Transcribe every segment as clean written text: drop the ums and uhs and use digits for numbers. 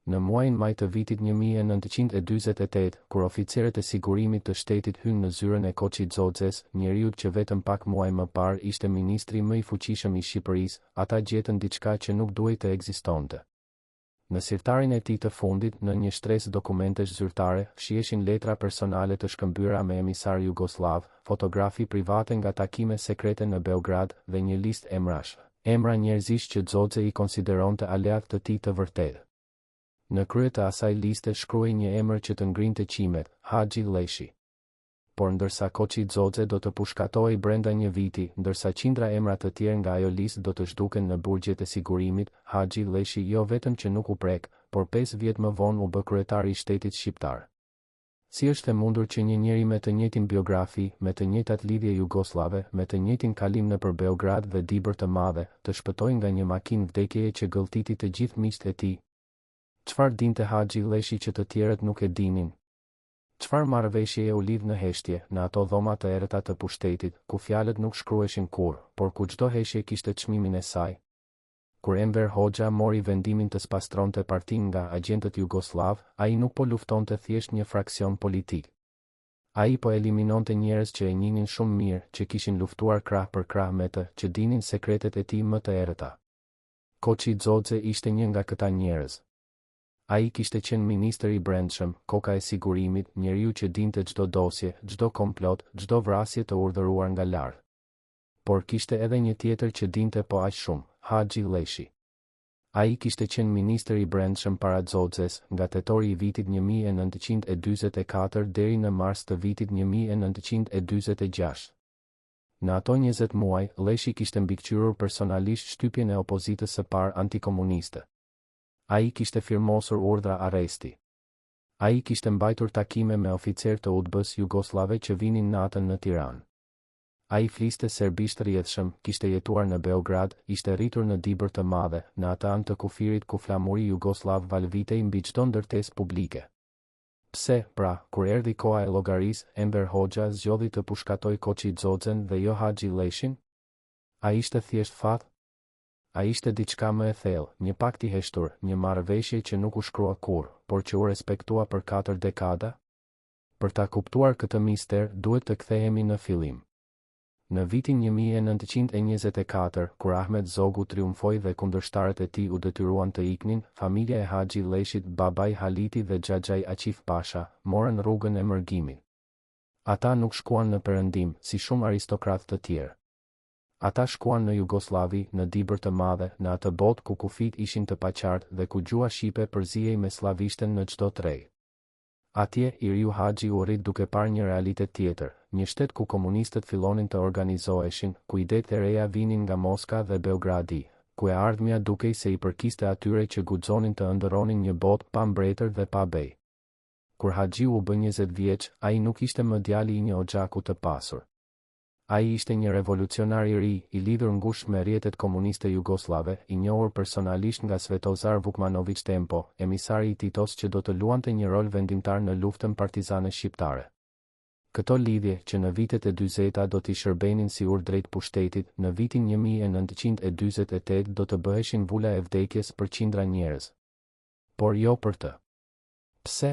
Në muajin maj të vitit 1948, kur oficerët e sigurimit të shtetit hynë në zyrën e Koçizodzes, njeriut që vetëm pak muaj më parë ishte ministri më i fuqishëm i Shqipërisë, ata gjetën diçka që nuk duhej të ekzistonte. Në sirtarin e tij të fundit, në një shtresë dokumentesh zyrtare, shiheshin letra personale të shkëmbyera me emisar jugoslav, fotografi private nga takime sekrete në Beograd dhe një listë emrash, emra njerëzish që Zodze i konsideronte aleat të tij të vërtetë. Në krye të asaj liste shkruhej një emër që të ngrinte qimet, Haxhi Lleshi. Por ndërsa Koçizodze do të pushkatohej brenda një viti, ndërsa qindra emra të tjerë nga ajo listë do të zhduken në burgjet e sigurimit, Haxhi Lleshi jo vetëm që nuk u prek, por 5 vjet më vonë u bë kryetari i shtetit shqiptar. Si është e mundur që një njeri me të njëjtin biografi, me të njëjtat lidhje jugoslave, me të njëjtin kalim nëpër Beograd dhe Dibër të Madhe, të shpëtojë nga një makinë vdekjeje që gëlltiti të gjithë miqtë e tij? Çfarë dinte Haxhi Lleshi që të tjerët nuk e dinin? Çfarë marrëveshjeje u lidh në heshtje, në ato dhoma të errëta të pushtetit, ku fjalët nuk shkruheshin kurrë, por ku çdo heshtje kishte çmimin e saj? Kur Enver Hoxha mori vendimin të spastronte partinë nga agjentët jugoslav, ai nuk po luftonte thjesht një fraksion politik. Ai po eliminonte njerëz që e njihnin shumë mirë, që kishin luftuar krah për krah me të, që dinin sekretet e tij më të errëta. Koçizodze ishte një nga këta njerëz. Ai kishte qenë ministër i brendshëm, koka e sigurimit, njeriu që dinte çdo dosje, çdo komplot, çdo vrasje të urdhëruar nga lart. Por kishte edhe një tjetër që dinte po aq shumë, Haxhi Lleshi. Ai kishte qenë ministër i brendshëm para Zodzes, nga tetori i vitit 1944 deri në mars të vitit 1946. Në ato 20 muaj, Lleshi kishte mbikëqyrur personalisht shtypjen e opozitës së parë antikomuniste. Ai kishte firmosur urdhra arresti. Ai kishte mbajtur takime me oficerë të UDBA-s jugoslave që vinin natën në Tiranë. Ai fliste serbisht rrjedhshëm, kishte jetuar në Beograd, ishte rritur në Dibër të Madhe, në atë anë të kufirit ku flamuri jugoslav valvitej mbi çdo ndërtesë publike. Pse, pra, kur erdhi koha e llogarisë, Enver Hoxha zgjodhi të pushkatoj Koçizodzen dhe jo Haxhi Lleshin? Ai ishte thjesht fat? Ai ishte diçka më e thellë, një pakt i heshtur, një marrëveshje që nuk u shkrua kurrë, por që u respektua për 4 dekada? Për ta kuptuar këtë mister, duhet të kthehemi në fillim. Në vitin 1924, kur Ahmet Zogu triumfoi dhe kundërshtarët e tij u detyruan të iknin, familja e Haxhi Lleshit, babai Haliti dhe xhaxhai Aqif Pasha, morën rrugën e mërgimit. Ata nuk shkuan në Perëndim, si shumë aristokratë të tjerë. Ata shkuan në Jugoslavi, në Dibër të Madhe, në atë botë ku kufit ishin të paqartë dhe ku gjua shqipe përzihej me slavishten në çdo trej. Atje, Iriu Haxhi u rrit duke parë një realitet tjetër, një shtet ku komunistët fillonin të organizoheshin, ku idetë e reja vinin nga Moska dhe Beogradi, ku e ardhmja dukej se i përkiste atyre që guxonin të ëndërronin një botë pa mbretër dhe pa bej. Kur Haxhi u bë 20 vjeç, ai nuk ishte më djali i një oxhaku të pasur. Ai ishte një revolucionar i ri, i lidhur ngushtë me rrjetet komuniste jugoslave, i njohur personalisht nga Svetozar Vukmanović Tempo, emisari i Titos që do të luante një rol vendimtar në luftën partizane shqiptare. Këto lidhje, që në vitet e 40 do t'i shërbenin si urdhë drejt pushtetit, në vitin 1948 do të bëheshin vula e vdekjes për qindra njerëz. Por jo për të. Pse?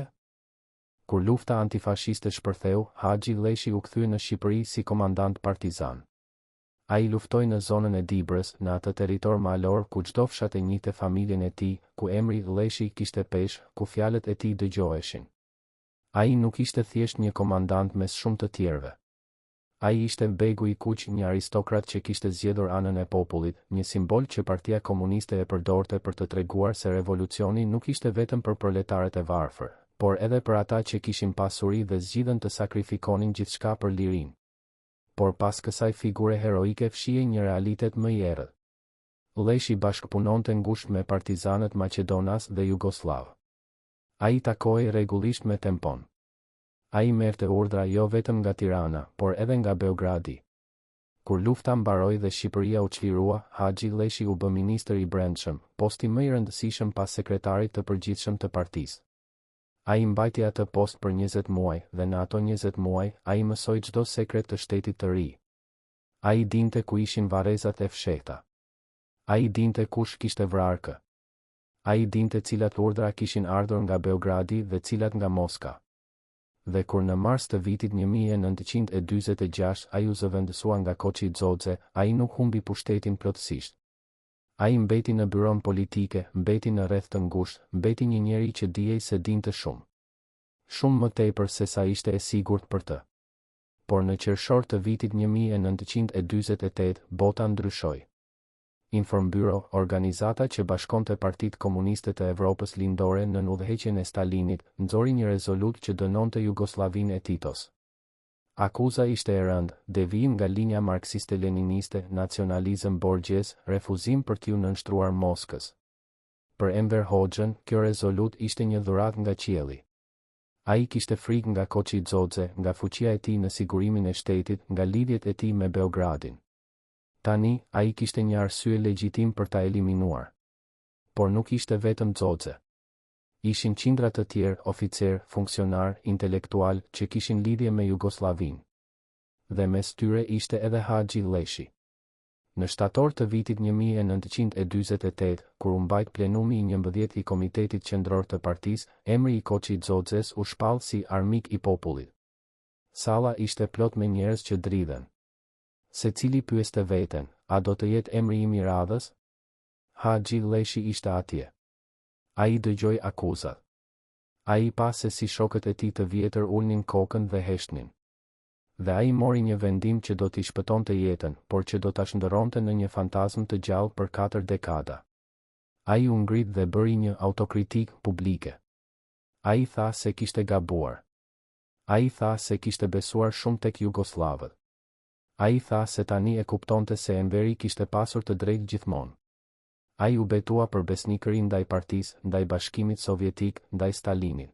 Kur lufta antifashiste shpërtheu, Haxhi Lleshi u kthye në Shqipëri si komandant partizan. Ai luftoi në zonën e Dibrës, në atë territor malor ku çdo fshat e njihte familjen e tij, ku emri Lleshi kishte peshë, ku fjalët e tij dëgjoheshin. Ai nuk ishte thjesht një komandant mes shumë të tjerëve. Ai ishte begu i kuq, një aristokrat që kishte zgjedhur anën e popullit, një simbol që Partia Komuniste e përdorte për të treguar se revolucioni nuk ishte vetëm për proletarët e varfër, por edhe për ata që kishin pasuri dhe zgjidhen të sakrifikonin gjithçka për lirinë. Por pas kësaj figure heroike fshihej një realitet më i errët. Lleshi bashkëpunonte ngushtë me partizanët Maqedonas dhe Jugoslav. Ai takoi rregullisht me Tempon. Ai merrte urdhra jo vetëm nga Tirana, por edhe nga Beogradi. Kur lufta mbaroi dhe Shqipëria u çlirua, Haxhi Lleshi u bë ministër i brendshëm, posti më i rëndësishëm pas sekretarit të përgjithshëm të partisë. Ai mbajti atë post për 20 muaj dhe në ato 20 muaj ai mësoi çdo sekret të shtetit të ri. Ai dinte ku ishin varrezat e fshehta. Ai dinte kush kishte vrarë kë. Ai dinte cilat urdhra kishin ardhur nga Beogradi dhe cilat nga Moska. Dhe kur në mars të vitit 1946 ai u zëvendësua nga Koçi Xoxe, ai nuk humbi pushtetin plotësisht. Ai mbeti në byron politike, mbeti në rreth të ngushtë, mbeti një njeri që dijej se dinte shumë. Shumë më tepër se sa ishte e sigurt për të. Por në qershor të vitit 1948, bota ndryshoi. Informbyro, organizata që bashkonte Partitë Komuniste të Evropës Lindore në udhëheqjen e Stalinit, nxori një rezolutë që dënonte Jugosllavinë e Titos. Akuza ishte e rëndë, devijim nga linja marksiste-leniniste, nacionalizëm borgjes, refuzim për t'ju nënshtruar Moskës. Për Enver Hoxhën, kjo rezolutë ishte një dhuratë nga qielli. Ai kishte frikë nga Koçi Xoxe, nga fuqia e tij në sigurimin e shtetit, nga lidhjet e tij me Beogradin. Tani, ai kishte një arsye legjitim për ta eliminuar. Por nuk ishte vetëm Xoxe. Ishin qindra të tjerë, oficer, funksionar, intelektual, që kishin lidhje me Jugosllavinë. Dhe mes tyre ishte edhe Haxhi Lleshi. Në shtator të vitit 1948, kur u mbajt plenumi i 11 i Komitetit Qendror të Partisë, emri i Koçi Xoxes u shpall si armik i popullit. Salla ishte plot me njerëz që dridhen. Secili pyeste veten, a do të jetë emri im i radhës? Haxhi Lleshi ishte atje. Ai dëgjoi akuzat. Ai pa se si shokët e tij të vjetër ulnin kokën dhe heshtnin. Dhe ai mori një vendim që do t'i shpëtonte jetën, por që do ta shndërronte në një fantazm të gjallë për 4 dekada. Ai u ngrit dhe bëri një autokritik publike. Ai tha se kishte gabuar. Ai tha se kishte besuar shumë tek Jugoslavët. Ai tha se tani e kuptonte se Enveri kishte pasur të drejtë gjithmonë. Ai u betua për besnikëri ndaj partisë, ndaj Bashkimit Sovjetik, ndaj Stalinit.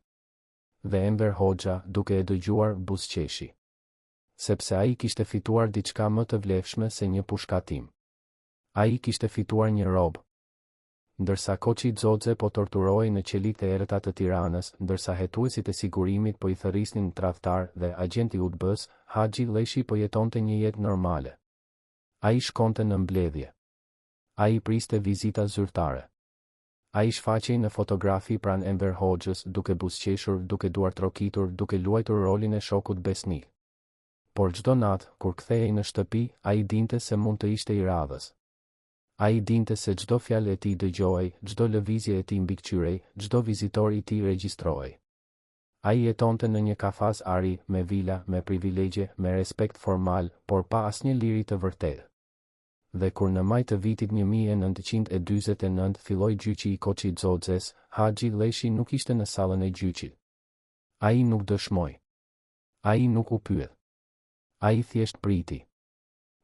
Dhe Enver Hoxha, duke e dëgjuar, buzëqeshi. Sepse ai kishte fituar diçka më të vlefshme se një pushkatim. Ai kishte fituar një robë. Ndërsa Koçi Xoxe po torturohej në qelitë e errëta të Tiranës, ndërsa hetuesit e sigurimit po i thërrisnin tradhtar dhe agjenti UDB-s, Haxhi Lleshi po jetonte një jetë normale. Ai shkonte në mbledhje. Ai priste vizita zyrtare. Ai shfaqej në fotografi pranë Enver Hoxhës, duke buzëqeshur, duke duar trokitur, duke luajtur rolin e shokut besnik. Por çdo natë, kur kthehej në shtëpi, ai dinte se mund të ishte i radhës. Ai dinte se çdo fjalë e tij dëgjohej, çdo lëvizje e tij mbikëqyrej, çdo vizitor i tij regjistrohej. Ai jetonte në një kafaz ari, me vila, me privilegje, me respekt formal, por pa asnjë liri të vërtetë. Dhe kur në maj të vitit 1949 filloi gjyqi i Koçi Xoxes, Haxhi Lleshi nuk ishte në sallën e gjyqit. Ai nuk dëshmoi. Ai nuk u pyet. Ai thjesht priti.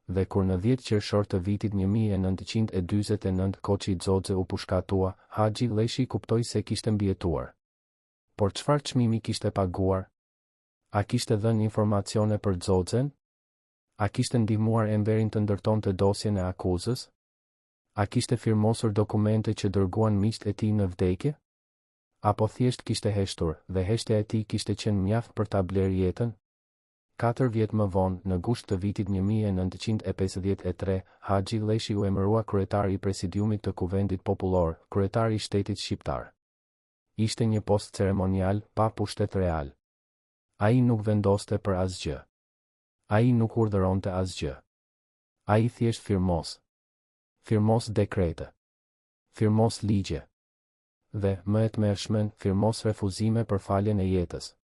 Dhe kur në 10 qershor të vitit 1949 Koçi Xoxe u pushkatua, Haxhi Lleshi kuptoi se kishte mbijetuar. Por çfarë çmimi kishte paguar? A kishte dhënë informacione për Xoxen? A kishte ndihmuar Enverin të ndërtonte dosjen e akuzës? A kishte firmosur dokumente që dërguan miqtë e tij në vdekje? Apo thjesht kishte heshtur dhe heshtja e tij kishte qenë mjaft për ta bler jetën? 4 vjet më vonë, në gusht të vitit 1953, Haxhi Lleshi u emërua kryetar i presidiumit të Kuvendit Popullor, kryetar i shtetit shqiptar. Ishte një post ceremonial, pa pushtet real. Ai nuk vendoste për asgjë. Ai nuk urdhëronte asgjë. Ai thjesht firmos. Firmos dekrete. Firmos ligje. Dhe, më e tmerrshmen, firmos refuzime për faljen e jetës.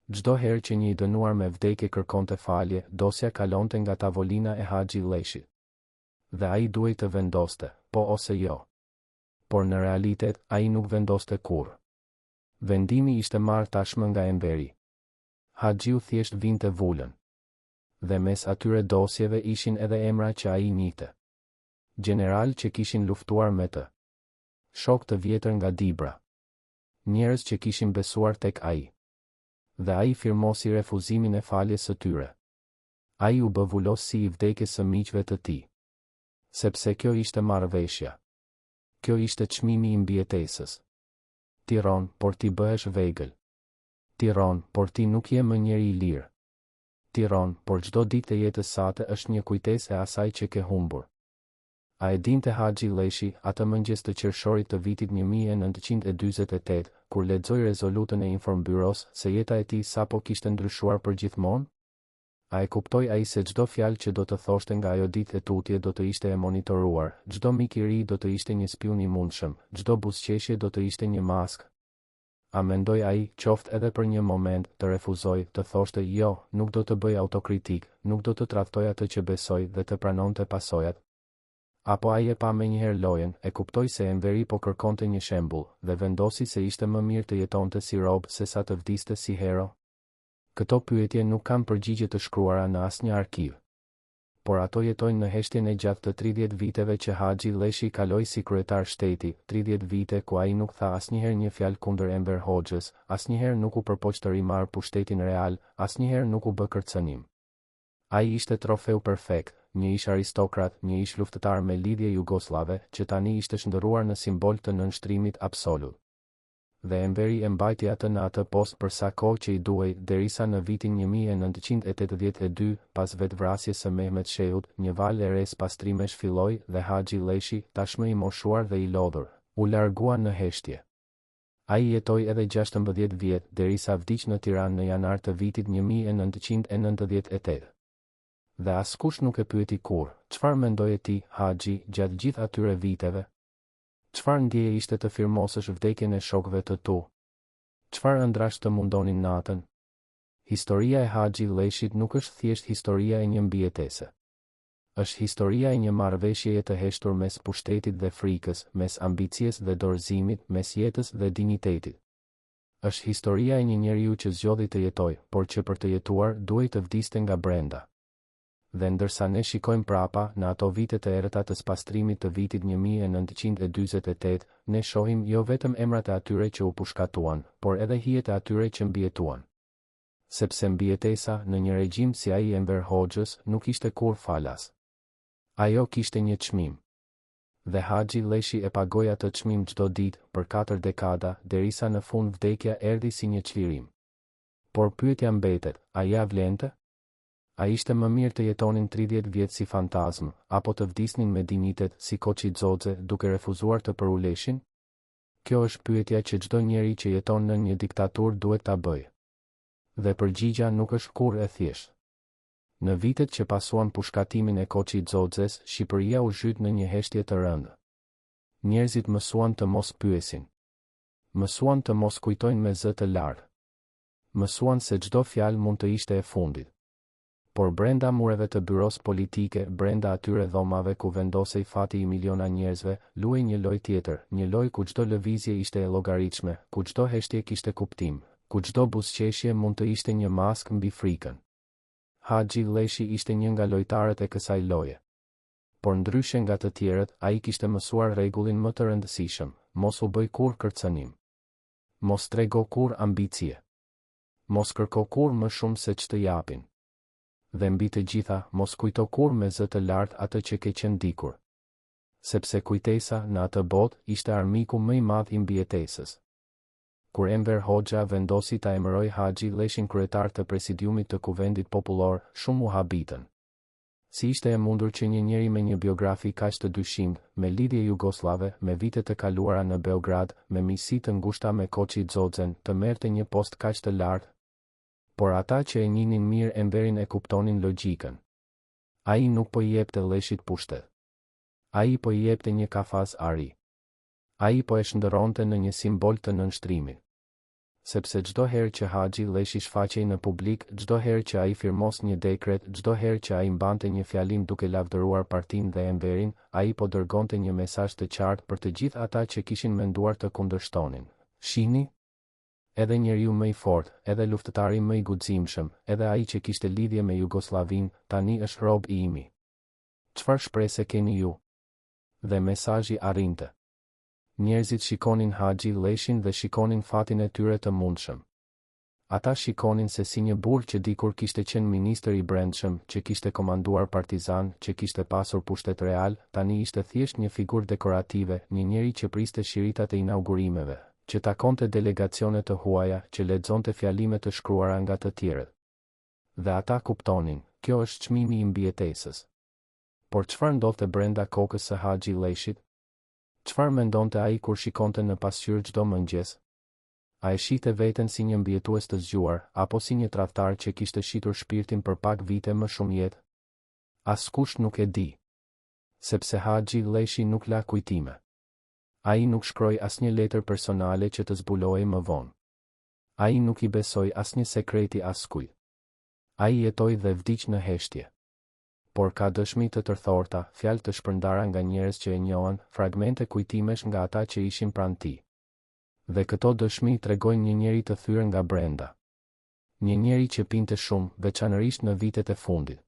Çdo herë që një i dënuar me vdekje kërkonte falje, dosja kalonte nga tavolina e Haxhi Lleshit. Dhe ai duhej të vendoste, po ose jo. Por në realitet, ai nuk vendoste kurrë. Vendimi ishte marrë tashmë nga Enveri. Haxhiu thjesht vinte vulën. Dhe mes atyre dosjeve ishin edhe emra që ai njihte. General që kishin luftuar me të. Shok të vjetër nga Dibra. Njerëz që kishin besuar tek ai. Dhe ai firmosi refuzimin e faljes së tyre. Ai u bë vulos si i vdekjes së miqve të tij. Sepse kjo ishte marrëveshja. Kjo ishte çmimi i mbijetesës. Ti ron, por ti bëhesh vegël. Ti ron, por ti nuk je më njeri i lirë. Ti ron, por çdo ditë e jetës sate është një kujtesë e asaj që ke humbur. A e dinte Haxhi Leshi atë mëngjes të qershorit të vitit 1948, kur lexoi rezolutën e Informbyros se jeta e tij sapo kishte ndryshuar përgjithmonë? A e kuptoi ai se çdo fjalë që do të thoshte nga ajo ditë e tutje do të ishte e monitoruar, çdo mik i ri do të ishte një spion i mundshëm, çdo buzëqeshje do të ishte një maskë? A mendoi ai, qoftë edhe për një moment, të refuzoj, të thoshte jo, nuk do të bëj autokritik, nuk do të tradhtoj atë që besoj dhe të pranonte pasojat? Apo ai e pa menjëherë lojen, e kuptoi se Enveri po kërkonte një shembull, dhe vendosi se ishte më mirë të jetonte si rob se sa të vdiste si hero? Këto pyetje nuk kanë përgjigje të shkruara në asnjë arkiv. Por ato jetojnë në heshtjen e gjatë të 30 viteve që Haxhi Leshi kaloi si kryetar shteti, 30 vite ku ai nuk tha asnjëherë një fjalë kundër Enver Hoxhës, asnjëherë nuk u përpoq të rimarr pushtetin real, asnjëherë nuk u bë kërcënim. Ai ishte trofeu perfekt, një ish aristokrat, një ish luftëtar me lidhje jugoslave, që tani ishte shndërruar në simbol të nënshtrimit absolut. Dhe Enveri e mbajti atë në atë post për sa kohë që i duhej, derisa në vitin 1982, pas vetvrasjes së Mehmet Shehut, një valë e res pastrimesh filloi dhe Haxhi Leshi, tashmë i moshuar dhe i lodhur, u largua në heshtje. Ai jetoi edhe 16 vjet, derisa vdiq në Tiranë në janar të vitit 1998. Dhe askush nuk e pyeti kur, çfarë mendoje ti, Haxhi, gjatë gjithë atyre viteve? Çfarë ndjeje ishte të firmosësh vdekjen e shokëve të tu? Çfarë ëndrash të mundonin natën? Historia e Haxhi Leshit nuk është thjesht historia e një mbijetese. Është historia e një marrëveshjeje të heshtur mes pushtetit dhe frikës, mes ambicies dhe dorëzimit, mes jetës dhe dinjitetit. Është historia e një njeriu që zgjodhi të jetojë, por që për të jetuar duhej të vdiste nga brenda. Dhe ndërsa ne shikojmë prapa në ato vite të errëta të spastrimit të vitit 1948, ne shohim jo vetëm emrat e atyre që u pushkatuan, por edhe hijet e atyre që mbijetuan. Sepse mbijetesa në një regjim si ai i Enver Hoxhës nuk ishte kur falas. Ajo kishte një çmim. Dhe Haxhi Leshi e pagoi atë çmim çdo ditë për 4 dekada, derisa në fund vdekja erdhi si një çlirim. Por pyetja mbetet, a ja vlente? A ishte më mirë të jetonin 30 vjet si fantazm, apo të vdisnin me dinjitet si Koçi Xoxe duke refuzuar të përuleshin? Kjo është pyetja që çdo njeri që jeton në një diktaturë duhet ta bëjë. Dhe përgjigja nuk është kurrë e thjeshtë. Në vitet që pasuan pushkatimin e Koçi Xoxes, Shqipëria u zhyt në një heshtje të rëndë. Njerëzit mësuan të mos pyesin. Mësuan të mos kujtojnë me zë të lartë. Mësuan se çdo fjalë mund të ishte e fundit. Por brenda mureve të byros politike, brenda atyre dhomave ku vendosej fati i miliona njerëzve, luej një lojë tjetër, një lojë ku çdo lëvizje ishte e llogaritshme, ku çdo heshtje kishte kuptim, ku çdo buzëqeshje mund të ishte një maskë mbi frikën. Haxhi Leshi ishte një nga lojtarët e kësaj loje. Por ndryshe nga të tjerët, ai kishte mësuar rregullin më të rëndësishëm: mos u bëj kurrë kërcënim. Mos trego kurrë ambicie. Mos kërko kurrë më shumë se ç'të japin. Dhe mbi të gjitha, mos kujto kurrë me zë të lartë atë që ke qenë dikur. Sepse kujtesa në atë botë ishte armiku më i madh i mbijetesës. Kur Enver Hoxha vendosi ta emëroj Haxhi Leshin kryetar të presidiumit të Kuvendit Popullor, shumë u habitën. Si ishte e mundur që një njeri me një biografi kaq të dyshimt, me lidhje jugoslave, me vite të kaluara në Beograd, me miqësi të ngushta me Koçi Xoxen, të merrte një post kaq të lartë? Por ata që e njihnin mirë Enverin e kuptonin logjikën. Ai nuk po i jepte Leshit pushtet. Ai po i jepte një kafaz ari. Ai po e shndërronte në një simbol të nënshtrimit. Sepse çdo herë që Haxhi Leshi shfaqej në publik, çdo herë që ai firmos një dekret, çdo herë që ai mbante një fjalim duke lavdëruar partinë dhe Enverin, ai po dërgonte një mesazh të qartë për të gjithë ata që kishin menduar të kundërshtonin. Shihni? Edhe njeriu më i fortë, edhe luftëtari më i guximshëm, edhe ai që kishte lidhje me Jugoslavinë, tani është rob i imi. Çfarë shpresë keni ju? Dhe mesazhi arrinte. Njerëzit shikonin Haxhi Leshin dhe shikonin fatin e tyre të mundshëm. Ata shikonin se si një burr që dikur kishte qenë ministër i brendshëm, që kishte komanduar partizan, që kishte pasur pushtet real, tani ishte thjesht një figurë dekorative, një njeri që priste shiritat e inaugurimeve, që takonte delegacione të huaja, që lexonte fjalime të shkruara nga të tjerët. Dhe ata kuptonin, kjo është çmimi i mbijetesës. Por çfarë ndodhte brenda kokës së Haxhi Leshit? Çfarë mendonte ai kur shikonte në pasqyrë çdo mëngjes? A e shihte veten si një mbijetues të zgjuar, apo si një tradhtar që kishte shitur shpirtin për pak vite më shumë jetë? Askush nuk e di. Sepse Haxhi Leshi nuk la kujtime. Ai nuk shkroi asnjë letër personale që të zbulojë më vonë. Ai nuk i besoi asnjë sekreti askujt. Ai jetoi dhe vdiq në heshtje. Por ka dëshmi të tërthorta, fjalë të shpërndara nga njerëz që e njohën, fragmente kujtimesh nga ata që ishin pranë tij. Dhe këto dëshmi tregojnë një njeri të thyrë nga brenda. Një njeri që pinte shumë, veçanërisht në vitet e fundit.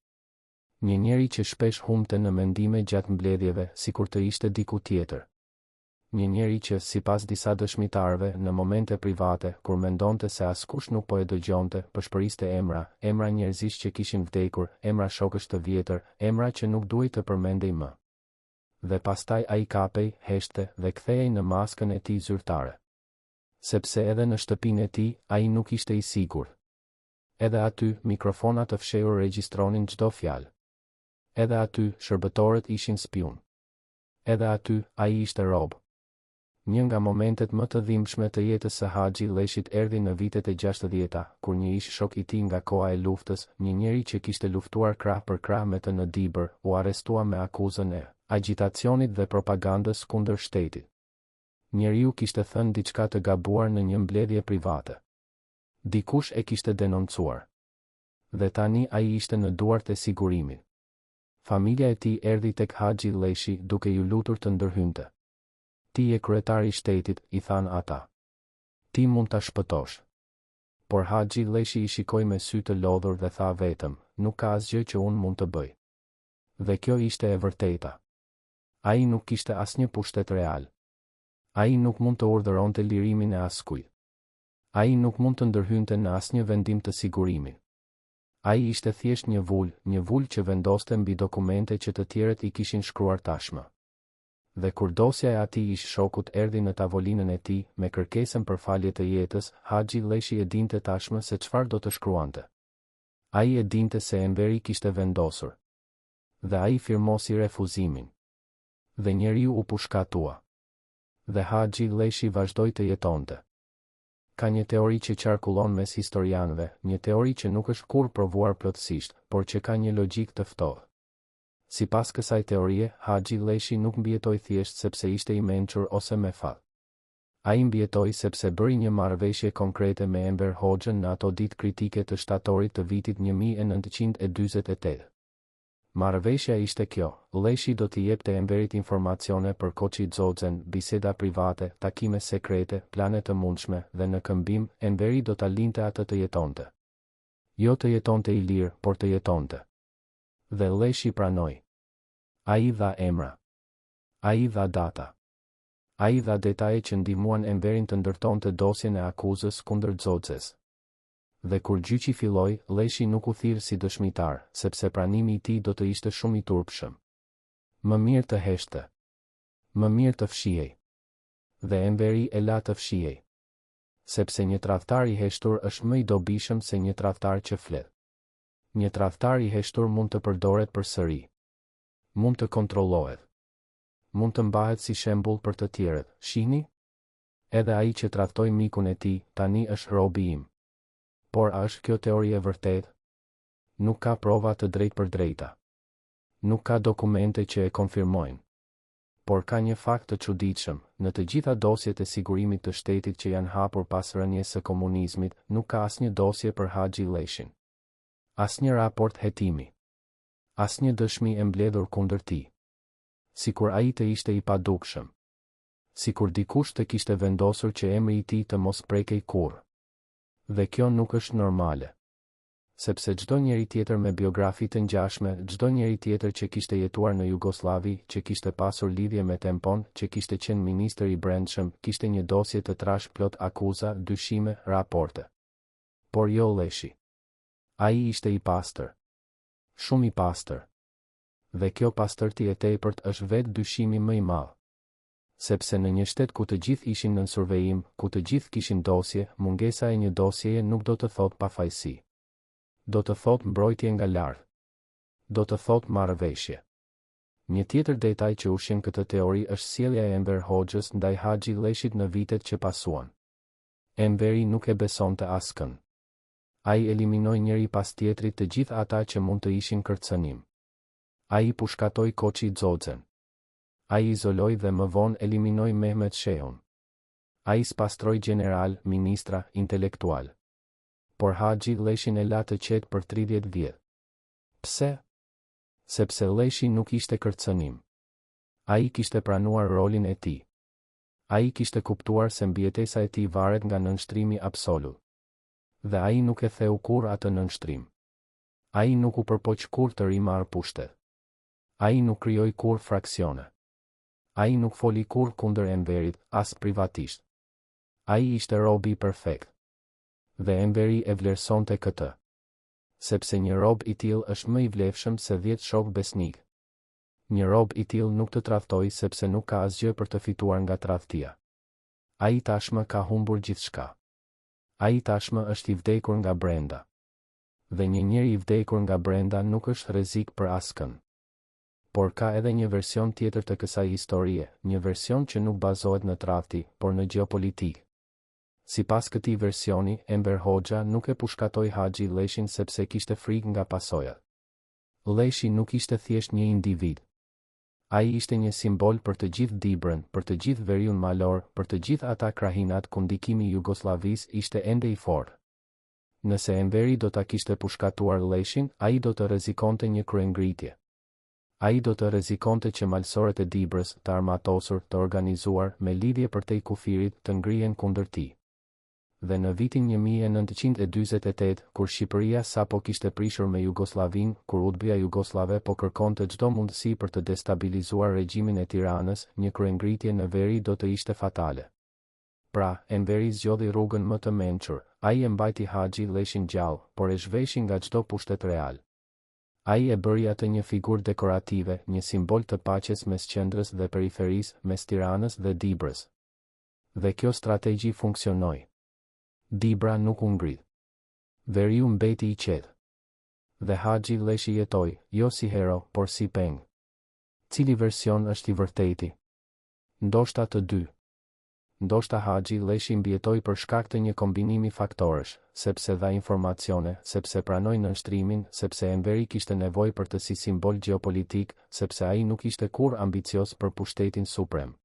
Një njeri që shpesh humte në mendime gjatë mbledhjeve, sikur të ishte diku tjetër. Një njeri që, sipas disa dëshmitarëve, në momente private, kur mendonte se askush nuk po e dëgjonte, përshpëriste emra njerëzish që kishin vdekur, emra shokësh të vjetër, emra që nuk duhej të përmendej më. Dhe pastaj ai kapej, heshte dhe kthehej në maskën e tij zyrtare. Sepse edhe në shtëpinë e tij, ai nuk ishte i sigurt. Edhe aty, mikrofonat të fshehur regjistronin çdo fjalë. Edhe aty, shërbëtorët ishin spion. Edhe aty, ai ishte rob. Një nga momentet më të dhimbshme të jetës së Haxhi Leshit erdhi në vitet e 60-ta, kur një ish shok i tij nga koha e luftës, një njeri që kishte luftuar krah për krah me të në Dibër, u arrestua me akuzën e agjitacionit dhe propagandës kundër shtetit. Njeriu kishte thënë diçka të gabuar në një mbledhje private. Dikush e kishte denoncuar. Dhe tani ai ishte në duart e sigurimit. Familja e tij erdhi tek Haxhi Leshi duke ju lutur të ndërhynte. Ti je kryetari i shtetit, i than ata. Ti mund ta shpëtosh. Por Haxhi Leshi i shikoi me sy të lodhur dhe tha vetëm, nuk ka asgjë që unë mund të bëj. Dhe kjo ishte e vërteta. Ai nuk kishte asnjë pushtet real. Ai nuk mund të urdhëronte lirimin e askujt. Ai nuk mund të ndërhynte në asnjë vendim të sigurimit. Ai ishte thjesht një vul që vendoste mbi dokumente që të tjerët i kishin shkruar tashmë. Dhe kur dosja e atij ish shokut erdhi në tavolinën e tij, me kërkesën për falje të jetës, Haxhi Leshi e dinte tashmë se çfarë do të shkruante. Ai e dinte se Enveri kishte vendosur. Dhe ai firmosi refuzimin. Dhe njeriu u pushkatua. Dhe Haxhi Leshi vazhdoi të jetonte. Ka një teori që qarkullon mes historianëve, një teori që nuk është kurrë provuar plotësisht, por që ka një logjik të ftohtë. Sipas kësaj teorie, Haxhi Leshi nuk mbijetoi thjesht sepse ishte i mençur ose me fat. Ai mbijetoi sepse bëri një marrëveshje konkrete me Enver Hoxhën në ato ditë kritike të shtatorit të vitit 1948. Marrëveshja ishte kjo: Leshi do t'i jepte Enverit informacione për Koçi-Xoxhen, biseda private, takime sekrete, plane të mundshme, dhe në këmbim, Enveri do ta linte atë të jetonte. Jo të jetonte i lirë, por të jetonte. Dhe Leshi pranoi. Ai dha emra. Ai dha data. Ai dha detaje që ndihmuan Enverin të ndërtonte dosjen e akuzës kundër Xoxhes. Dhe kur gjyqi filloi, Leshi nuk u thirr si dëshmitar, sepse pranimi i tij do të ishte shumë i turpshëm. Më mirë të heshte. Më mirë të fshihej. Dhe Enveri e la të fshihej. Sepse një tradhtar i heshtur është më i dobishëm se një tradhtar që flet. Një tradhtar i heshtur mund të përdoret përsëri. Mund të kontrollohet. Mund të mbahet si shembull për të tjerët. Shihni? Edhe ai që tradhtoi mikun e tij, tani është robi im. Por a është kjo teori e vërtetë? Nuk ka prova të drejtpërdrejta. Nuk ka dokumente që e konfirmojnë. Por ka një fakt të çuditshëm: në të gjitha dosjet e sigurimit të shtetit që janë hapur pas rënies së komunizmit, nuk ka asnjë dosje për Haxhi Leshin. Asnjë raport hetimi. Asnjë dëshmi e mbledhur kundër tij. Sikur ai të ishte i padukshëm. Sikur dikush të kishte vendosur që emri i tij të mos prekej kurrë. Dhe kjo nuk është normale. Sepse çdo njeri tjetër me biografi të ngjashme, çdo njeri tjetër që kishte jetuar në Jugosllavi, që kishte pasur lidhje me Tempon, që kishte qenë ministër i brendshëm, kishte një dosje të trashë plot akuza, dyshime, raporte. Por jo Leshi. Ai ishte i pastër. Shumë i pastër. Dhe kjo pastërti e tepërt është vetë dyshimi më i madh. Sepse në një shtet ku të gjithë ishin nën survejim, ku të gjithë kishin dosje, mungesa e një dosjeje nuk do të thotë pafajësi. Do të thotë mbrojtje nga lart. Do të thotë marrëveshje. Një tjetër detaj që ushqen këtë teori është sjellja e Enver Hoxhës ndaj Haxhi Lleshit në vitet që pasuan. Enveri nuk e besonte askën. Ai eliminoi njëri pas tjetrit të gjithë ata që mund të ishin kërcënim. Ai pushkatoi Koçi Xoxhen. Ai izoloi dhe më vonë eliminoi Mehmet Shehun. Ai spastroi general, ministra, intelektual. Por Haxhi Lleshin e la të qetë për 30 vjet. Pse? Sepse Lleshi nuk ishte kërcënim. Ai kishte pranuar rolin e tij. Ai kishte kuptuar se mbijetesa e tij varet nga nënshtrimi absolut. Dhe ai nuk e theu kur atë nënshtrim. Ai nuk u përpoq kur të rimarr pushtet. Ai nuk krijoi kur fraksione. Ai nuk foli kur kundër Enverit, as privatisht. Ai ishte robi perfekt. Dhe Enveri e vlerësonte këtë. Sepse një rob i tillë është më i vlefshëm se 10 shok besnik. Një rob i tillë nuk të tradhtoi sepse nuk ka asgjë për të fituar nga tradhtia. Ai tashmë ka humbur gjithçka. Ai tashmë është i vdekur nga brenda. Dhe një njeri i vdekur nga brenda nuk është rrezik për askën. Por ka edhe një version tjetër të kësaj historie, një version që nuk bazohet në tradhti, por në gjeopolitikë. Sipas këtij versioni, Enver Hoxha nuk e pushkatoi Haxhi Lleshin sepse kishte frikë nga pasojat. Lleshi nuk ishte thjesht një individ. Ai ishte një simbol për të gjithë Dibrën, për të gjithë Veriun Malor, për të gjithë ata krahinat ku ndikimi i Jugosllavisë ishte ende i fortë. Nëse Enveri do ta kishte pushkatuar Lleshin, ai do të rrezikonte një kryengritje. Ai do të rrezikonte që malsorët e Dibrës, të armatosur, të organizuar, me lidhje përtej kufirit, të ngrihen kundër tij. Dhe në vitin 1948, kur Shqipëria sapo kishte prishur me Jugosllavinë, kur Udbëja Jugoslave po kërkonte çdo mundësi për të destabilizuar regjimin e Tiranës, një kryengritje në veri do të ishte fatale. Pra, Enveri zgjodhi rrugën më të mençur, ai e mbajti Haxhi Lleshin gjallë, por e zhveshi nga çdo pushtet real. Ai e bëri atë një figurë dekorative, një simbol të paqes mes qendrës dhe periferisë, mes Tiranës dhe Dibrës. Dhe kjo strategji funksionoi. Dibra nuk u ngrit. Veriu mbeti i qetë. Dhe Haxhi Lleshi jetoi, jo si hero, por si peng. Cili version është i vërteti? Ndoshta të dy. Ndoshta Haxhi Lleshi mbijetoi për shkak të një kombinimi faktorësh, sepse dha informacione, sepse pranoi nënshtrimin, sepse Enveri kishte nevojë për të si simbol gjeopolitik, sepse ai nuk ishte kurrë ambicioz për pushtetin suprem.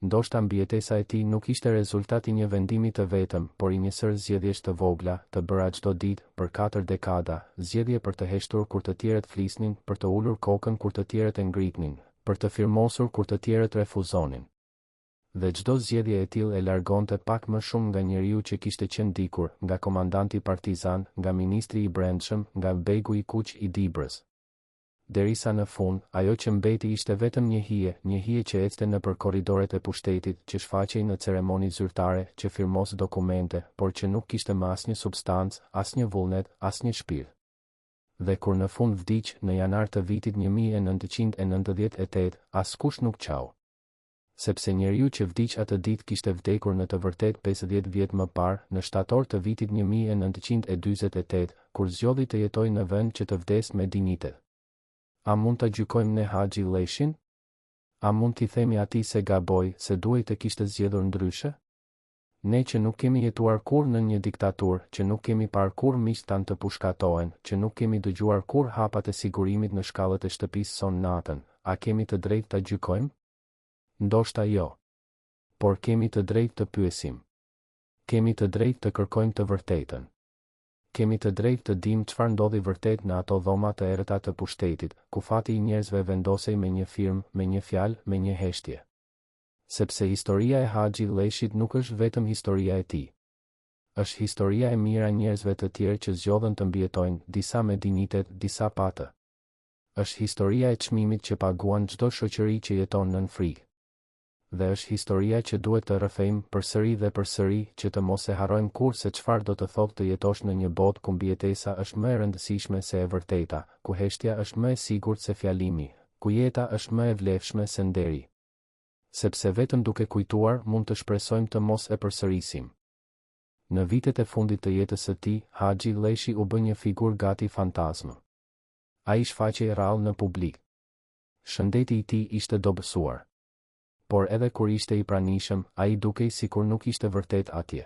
Ndoshta mbijetesa e tij nuk ishte rezultati një vendimi të vetëm, por i një sër zgjedhjesh të vogla, të bëra çdo ditë, për 4 dekada, zgjedhje për të heshtur kur të tjerët flisnin, për të ulur kokën kur të tjerët e ngritnin, për të firmosur kur të tjerët refuzonin. Dhe çdo zgjedhje e tillë e largonte pak më shumë nga njeriu që kishte qenë dikur, nga komandanti partizan, nga ministri i brendshëm, nga begu i kuq i Dibrës. Derisa në fund, ajo që mbeti ishte vetëm një hije që ecte nëpër korridoret e pushtetit, që shfaqej në ceremoni zyrtare, që firmos dokumente, por që nuk kishte më asnjë substancë, asnjë vullnet, asnjë shpirt. Dhe kur në fund vdiq, në janar të vitit 1998, askush nuk qau. Sepse njeriu që vdiq atë ditë kishte vdekur në të vërtetë 50 vjet më parë, në shtator të vitit 1948, kur zgjodhi të jetojë në vend që të vdes me dinitet. A mund të gjykojmë ne Haxhi Lleshin? A mund t'i themi atij se gaboj, se duhej të kishte zgjedhur ndryshe? Ne që nuk kemi jetuar kur në një diktaturë, që nuk kemi parë kur miq tan të pushkatohen, që nuk kemi dëgjuar kur hapat e sigurimit në shkallët e shtëpisë son natën, a kemi të drejtë ta gjykojmë? Ndoshta jo. Por kemi të drejtë të pyesim. Kemi të drejtë të kërkojmë të vërtetën. Kemi të drejtë të dimë çfarë ndodhi vërtet në ato dhoma të errëta të pushtetit, ku fati i njerëzve vendosej me një firmë, me një fjalë, me një heshtje. Sepse historia e Haxhi Lleshit nuk është vetëm historia e tij. Është historia e mira njerëzve të tjerë që zgjodhen të mbijetojnë, disa me dinitet, disa pa të. Është historia e çmimit që paguan çdo shoqëri që jeton nën frikë. Dhe është historia që duhet të rrëfejmë përsëri dhe përsëri, që të mos e harrojmë kurrë se çfarë do të thotë të jetosh në një botë ku mbijetesa është më e rëndësishme se e vërteta, ku heshtja është më e sigurt se fjalimi, ku jeta është më e vlefshme se nderi. Sepse vetëm duke kujtuar mund të shpresojmë të mos e përsërisim. Në vitet e fundit të jetës së tij, Haxhi Lleshi u bë një figurë gati fantazmë. Ai shfaqej rrallë në publik. Shëndeti I tij ishte dobësuar. Por edhe kur ishte I pranishëm, ai dukej sikur nuk ishte vërtet atje.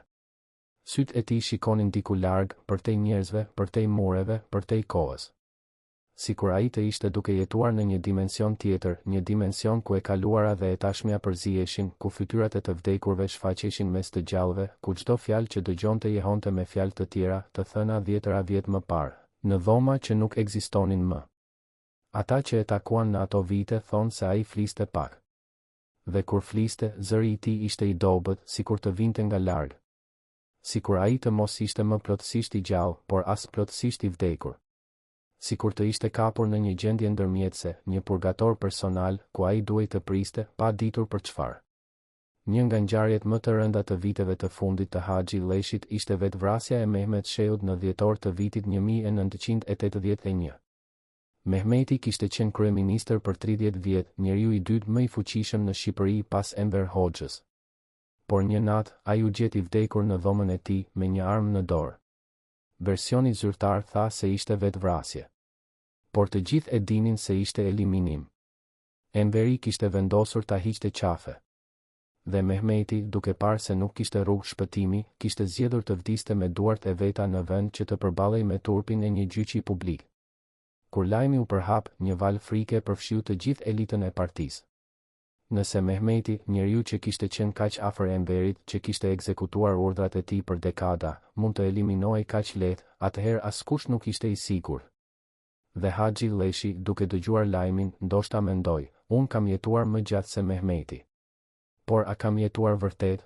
Sytë e tij shikonin diku larg, përtej njerëzve, përtej mureve, përtej kohës. Sikur ai të ishte duke jetuar në një dimension tjetër, një dimension ku e kaluara dhe e tashmja përziheshin, ku fytyrat e të vdekurve shfaqeshin mes të gjallëve, ku çdo fjalë që dëgjonte jehonte me fjalë të tjera, të thëna 10 vjet më parë, në dhoma që nuk ekzistonin më. Ata që e takuan në ato vite thonë se ai fliste pak. Dhe kur fliste, zëri I tij ishte I dobët, sikur të vinte nga larg. Sikur ai të mos ishte më plotësisht I gjallë, por as plotësisht I vdekur. Sikur të ishte kapur në një gjendje ndërmjetëse, një purgator personal, ku ai duhej të priste, pa ditur për çfarë. Një nga ngjarjet më të rënda të viteve të fundit të Haxhi Lleshit ishte vetvrasja e Mehmet Sheut në dhjetor të vitit 1981. Mehmeti kishte qenë kryeministër për 30 vjet, njeriu I dytë më I fuqishëm në Shqipëri pas Enver Hoxhës. Por një natë, ai u gjeti I vdekur në dhomën e tij me një armë në dorë. Versioni zyrtar tha se ishte vetvrasje. Por të gjithë e dinin se ishte eliminim. Enveri kishte vendosur ta hiqte qafe. Dhe Mehmeti, duke parë se nuk kishte rrugë shpëtimi, kishte zgjedhur të vdiste me duart e veta në vend që të përballej me turpin e një gjyqi publik. Kur lajmi u përhap, një val frike përfshiu të gjithë elitën e partisë. Nëse Mehmeti, njeriu që kishte qenë kaq afër Enverit, që kishte ekzekutuar urdhrat e tij për dekada, mund të eliminohej kaq lehtë, atëherë askush nuk ishte I sigurt. Dhe Haxhi Lleshi, duke dëgjuar lajmin, ndoshta mendoi, unë kam jetuar më gjatë se Mehmeti. Por a kam jetuar vërtet?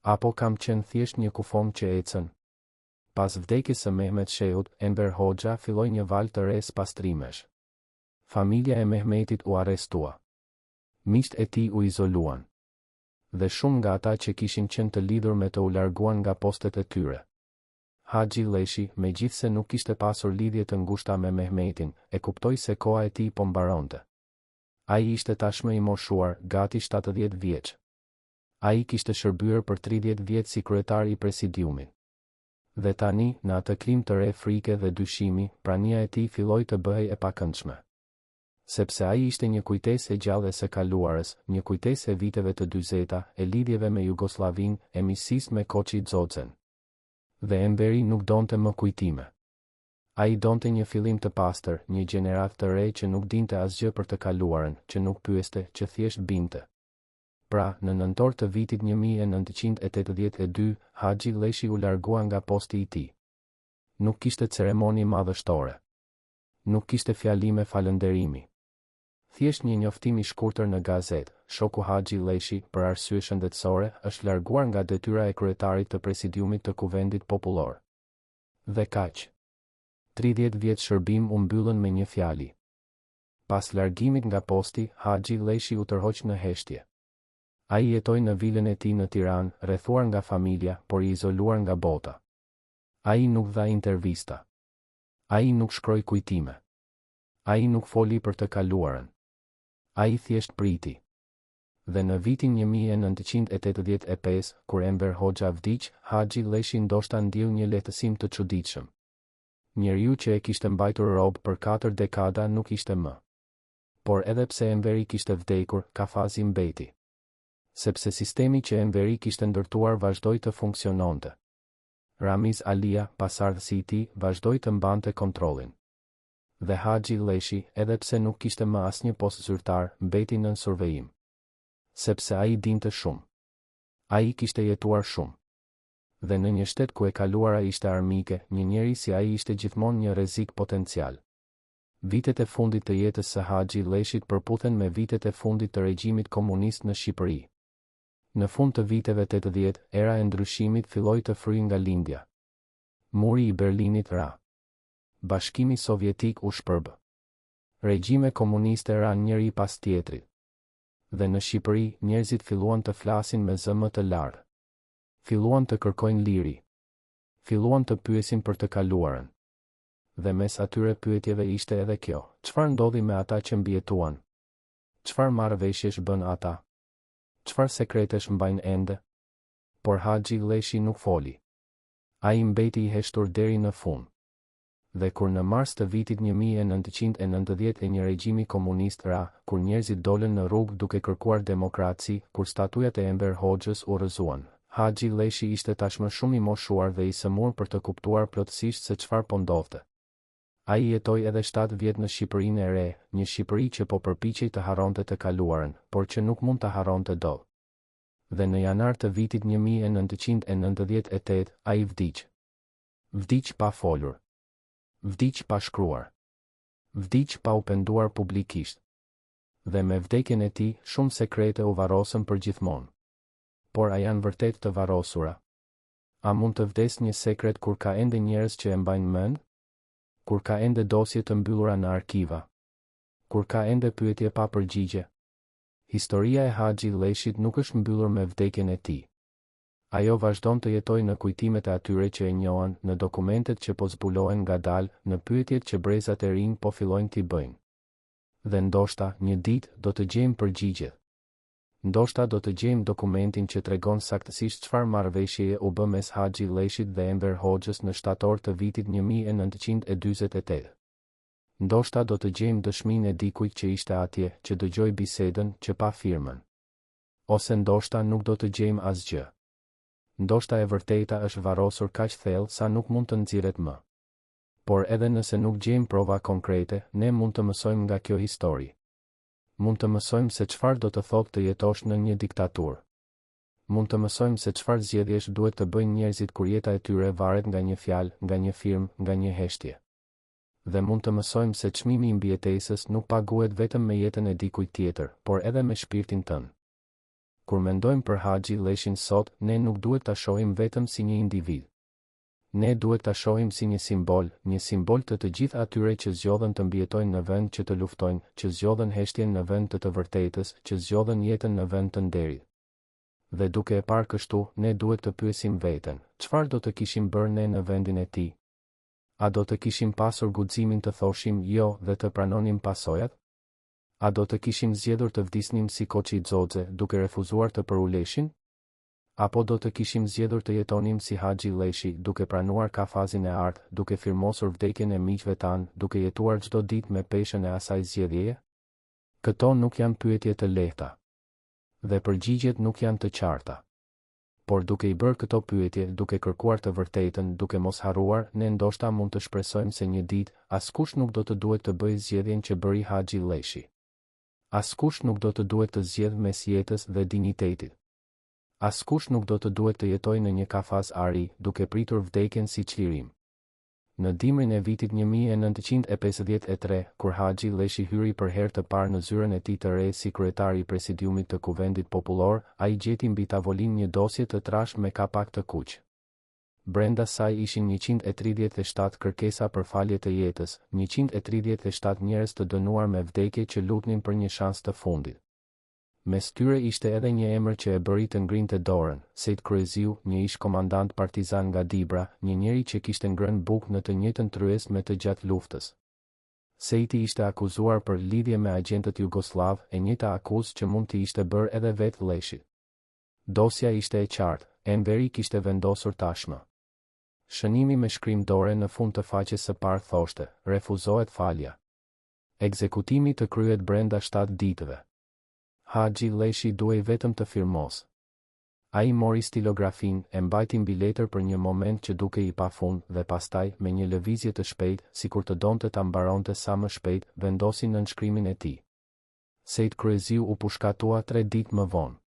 Apo kam qenë thjesht një kufom që ecën? Pas vdekjes së Mehmet Sheut, Enver Hoxha filloi një valë të re pastrimesh. Familja e Mehmetit u arrestua. Miqtë e tij u izoluan. Dhe shumë nga ata që kishin qenë të lidhur me të u larguan nga postet e tyre. Haxhi Lleshi, megjithse nuk kishte pasur lidhje të ngushta me Mehmetin, e kuptoi se koha e tij po mbaronte. Ai ishte tashmë I moshuar, gati 70 vjeç. Ai kishte shërbyer për 30 vjet si kryetar I presidiumit. Dhe tani, në atë klim të re frike dhe dyshimi, prania e tij filloi të bëhej e pakëndshme. Sepse ai ishte një kujtesë e gjallë e së kaluarës, një kujtesë e viteve të 40-ta, e lidhjeve me Jugosllavinë, e miqësisë me Koçi Xhoxhen. Dhe Enveri nuk donte më kujtime. Ai donte një fillim të pastër, një gjenerat të re që nuk dinte asgjë për të kaluarën, që nuk pyeste, që thjesht binte. Pra, në nëntor të vitit 1982, Haxhi Lleshi u largua nga posti I tij. Nuk kishte ceremoni madhështore. Nuk kishte fjalime falënderimi. Thjesht një njoftim I shkurtër në gazetë, shoku Haxhi Lleshi, për arsye shëndetësore, është larguar nga detyra e kryetarit të presidiumit të Kuvendit Popullor. Dhe kaq. 30 vjet shërbim u mbyllën me një fjali. Pas largimit nga posti, Haxhi Lleshi u tërhoq në heshtje. Ai jetoi në vilën e tij në Tiranë, rrethuar nga familja, por I izoluar nga bota. Ai nuk dha intervista. Ai nuk shkroi kujtime. Ai nuk foli për të kaluarën. Ai thjesht priti. Dhe në vitin 1985, kur Enver Hoxha vdiq, Haxhi Lleshi ndoshta ndjeu një lehtësim të çuditshëm. Njeriu që e kishte mbajtur rob për 4 dekada nuk ishte më. Por edhe pse Enveri kishte vdekur, kafazi mbeti. Sepse sistemi që Enveri kishte ndërtuar vazhdoi të funksiononte. Ramiz Alia, pasardhësi I tij, vazhdoi të mbante kontrollin. Dhe Haxhi Lleshi, edhe pse nuk kishte më asnjë post zyrtar, mbeti nën survejim. Sepse ai dinte shumë. Ai kishte jetuar shumë. Dhe në një shtet ku e kaluara ishte armike, një njeri si ai ishte gjithmonë një rrezik potencial. Vitet e fundit të jetës së Haxhi Lleshit përputhen me vitet e fundit të regjimit komunist në Shqipëri. Në fund të viteve 80, era e ndryshimit filloi të fryjë nga lindja. Muri I Berlinit ra. Bashkimi Sovjetik u shpërbë. Regjime komuniste ranë njëri pas tjetrit. Dhe në Shqipëri, njerëzit filluan të flasin me zë më të lartë. Filluan të kërkojnë liri. Filluan të pyesin për të kaluarën. Dhe mes atyre pyetjeve ishte edhe kjo: çfarë ndodhi me ata që mbijetuan? Çfarë marrëveshjesh bën ata? Çfarë sekretesh mbajnë ende? Por Haxhi Lleshi nuk foli. Ai mbeti I heshtur deri në fund. Dhe kur në mars të vitit 1990 një regjimi komunist ra, kur njerëzit dolën në rrugë duke kërkuar demokraci, kur statujat e Enver Hoxhës u rrëzuan, Haxhi Leshi ishte tashmë shumë i moshuar dhe i sëmur për të kuptuar plotësisht se çfarë po ndodhte. Ai jetoi edhe 7 vjet në Shqipërinë e re, një Shqipëri që po përpiqej të harronte të kaluarën, por që nuk mund të harronte dot. Dhe në janar të vitit 1998, ai vdiq. Vdiq pa folur. Vdiq pa shkruar. Vdiq pa u penduar publikisht. Dhe me vdekjen e tij, shumë sekrete u varrosën për gjithmonë. Por a janë vërtet të varrosura? A mund të vdes një sekret kur ka ende njerëz që e mbajnë mend? Kur ka ende dosje të mbyllura në arkiva? Kur ka ende pyetje pa përgjigje? Historia e Haxhi Leshit nuk është mbyllur me vdekjen e tij. Ajo vazhdon të jetojë në kujtimet e atyre që e njohin, në dokumentet që po zbulohen ngadalë, në pyetjet që brezat e rinj po fillojnë t'i bëjnë. Dhe ndoshta, një ditë, do të gjejmë përgjigjet. Ndoshta do të gjejmë dokumentin që tregon saktësisht çfarë marrëveshjeje u bë mes Haxhi Leshit dhe Enver Hoxhës në shtator të vitit 1948. Ndoshta do të gjejmë dëshminë e dikujt që ishte atje, që dëgjoi bisedën, që pa firmën. Ose ndoshta nuk do të gjejmë asgjë. Ndoshta e vërteta është varrosur kaq thellë sa nuk mund të nxirret më. Por edhe nëse nuk gjejmë prova konkrete, ne mund të mësojmë nga kjo histori. Mund të mësojmë se çfarë do të thotë të jetosh në një diktaturë. Mund të mësojmë se çfarë zgjedhjesh duhet të bëjnë njerëzit kur jeta e tyre varet nga një fjalë, nga një firmë, nga një heshtje. Dhe mund të mësojmë se çmimi i mbijetesës nuk paguhet vetëm me jetën e dikujt tjetër, por edhe me shpirtin tënd. Kur mendojmë për Haxhi Leshin sot, ne nuk duhet ta shohim vetëm si një individ. Ne duhet ta shohim si një simbol të gjithë atyre që zgjodhen të mbijetojnë në vend që të luftojnë, që zgjodhen heshtjen në vend të vërtetës, që zgjodhen jetën në vend të nderit. Dhe duke e parë kështu, ne duhet të pyesim veten, çfarë do të kishim bërë ne në vendin e tij? A do të kishim pasur guximin të thoshim jo dhe të pranonim pasojat? A do të kishim zgjedhur të vdisnim si Koçi Xoxe duke refuzuar të përuleshin? Apo do të kishim zgjedhur të jetonim si Haxhi Leshi duke pranuar kafazin e artë, duke firmosur vdekjen e miqve tanë, duke jetuar çdo ditë me peshën e asaj zgjedhjeje? Këto nuk janë pyetje të lehta. Dhe përgjigjet nuk janë të qarta. Por duke i bërë këto pyetje, duke kërkuar të vërtetën, duke mos harruar, ne ndoshta mund të shpresojmë se një ditë, askush nuk do të duhet të bëjë zgjedhjen që bëri Haxhi Leshi. Askush nuk do të duhet të zgjedhë mes jetës dhe dinjitetit. Askush nuk do të duhet të jetojë në një kafaz ari, duke pritur vdekjen si çlirim. Në dimrin e vitit 1953, kur Haxhi Leshi hyri për herë të parë në zyrën e tij të re si kryetari i presidiumit të Kuvendit Popullor, ai gjeti mbi tavolinë një dosje të trashë me kapak të kuq. Brenda saj ishin 137 kërkesa për falje të jetës, 137 njerëz të dënuar me vdekje që lutnin për një shans të fundit. Mes tyre ishte edhe një emër që e bëri të ngrinte dorën, Sejt Kryeziu, një ish komandant partizan nga Dibra, një njeri që kishte ngrënë bukë në të njëjtën tryezë me të gjatë luftës. Sejti ishte akuzuar për lidhje me agjentët jugoslav, e njëjta akuzë që mund t'i ishte bërë edhe vetë Leshit. Dosja ishte e qartë, Enveri kishte vendosur tashmë. Shënimi me shkrim dore në fund të faqes së parë thoshte, refuzohet falja. Ekzekutimi të kryhet brenda 7 ditëve. Haxhi Leshi duhej vetëm të firmos. Ai mori stilografin, e mbajti mbi letër për një moment që dukej i pafund dhe pastaj, me një lëvizje të shpejtë, sikur të donte ta mbaronte sa më shpejt, vendosi në nënshkrimin e tij. Sejt Kryeziu u pushkatua 3 ditë më vonë.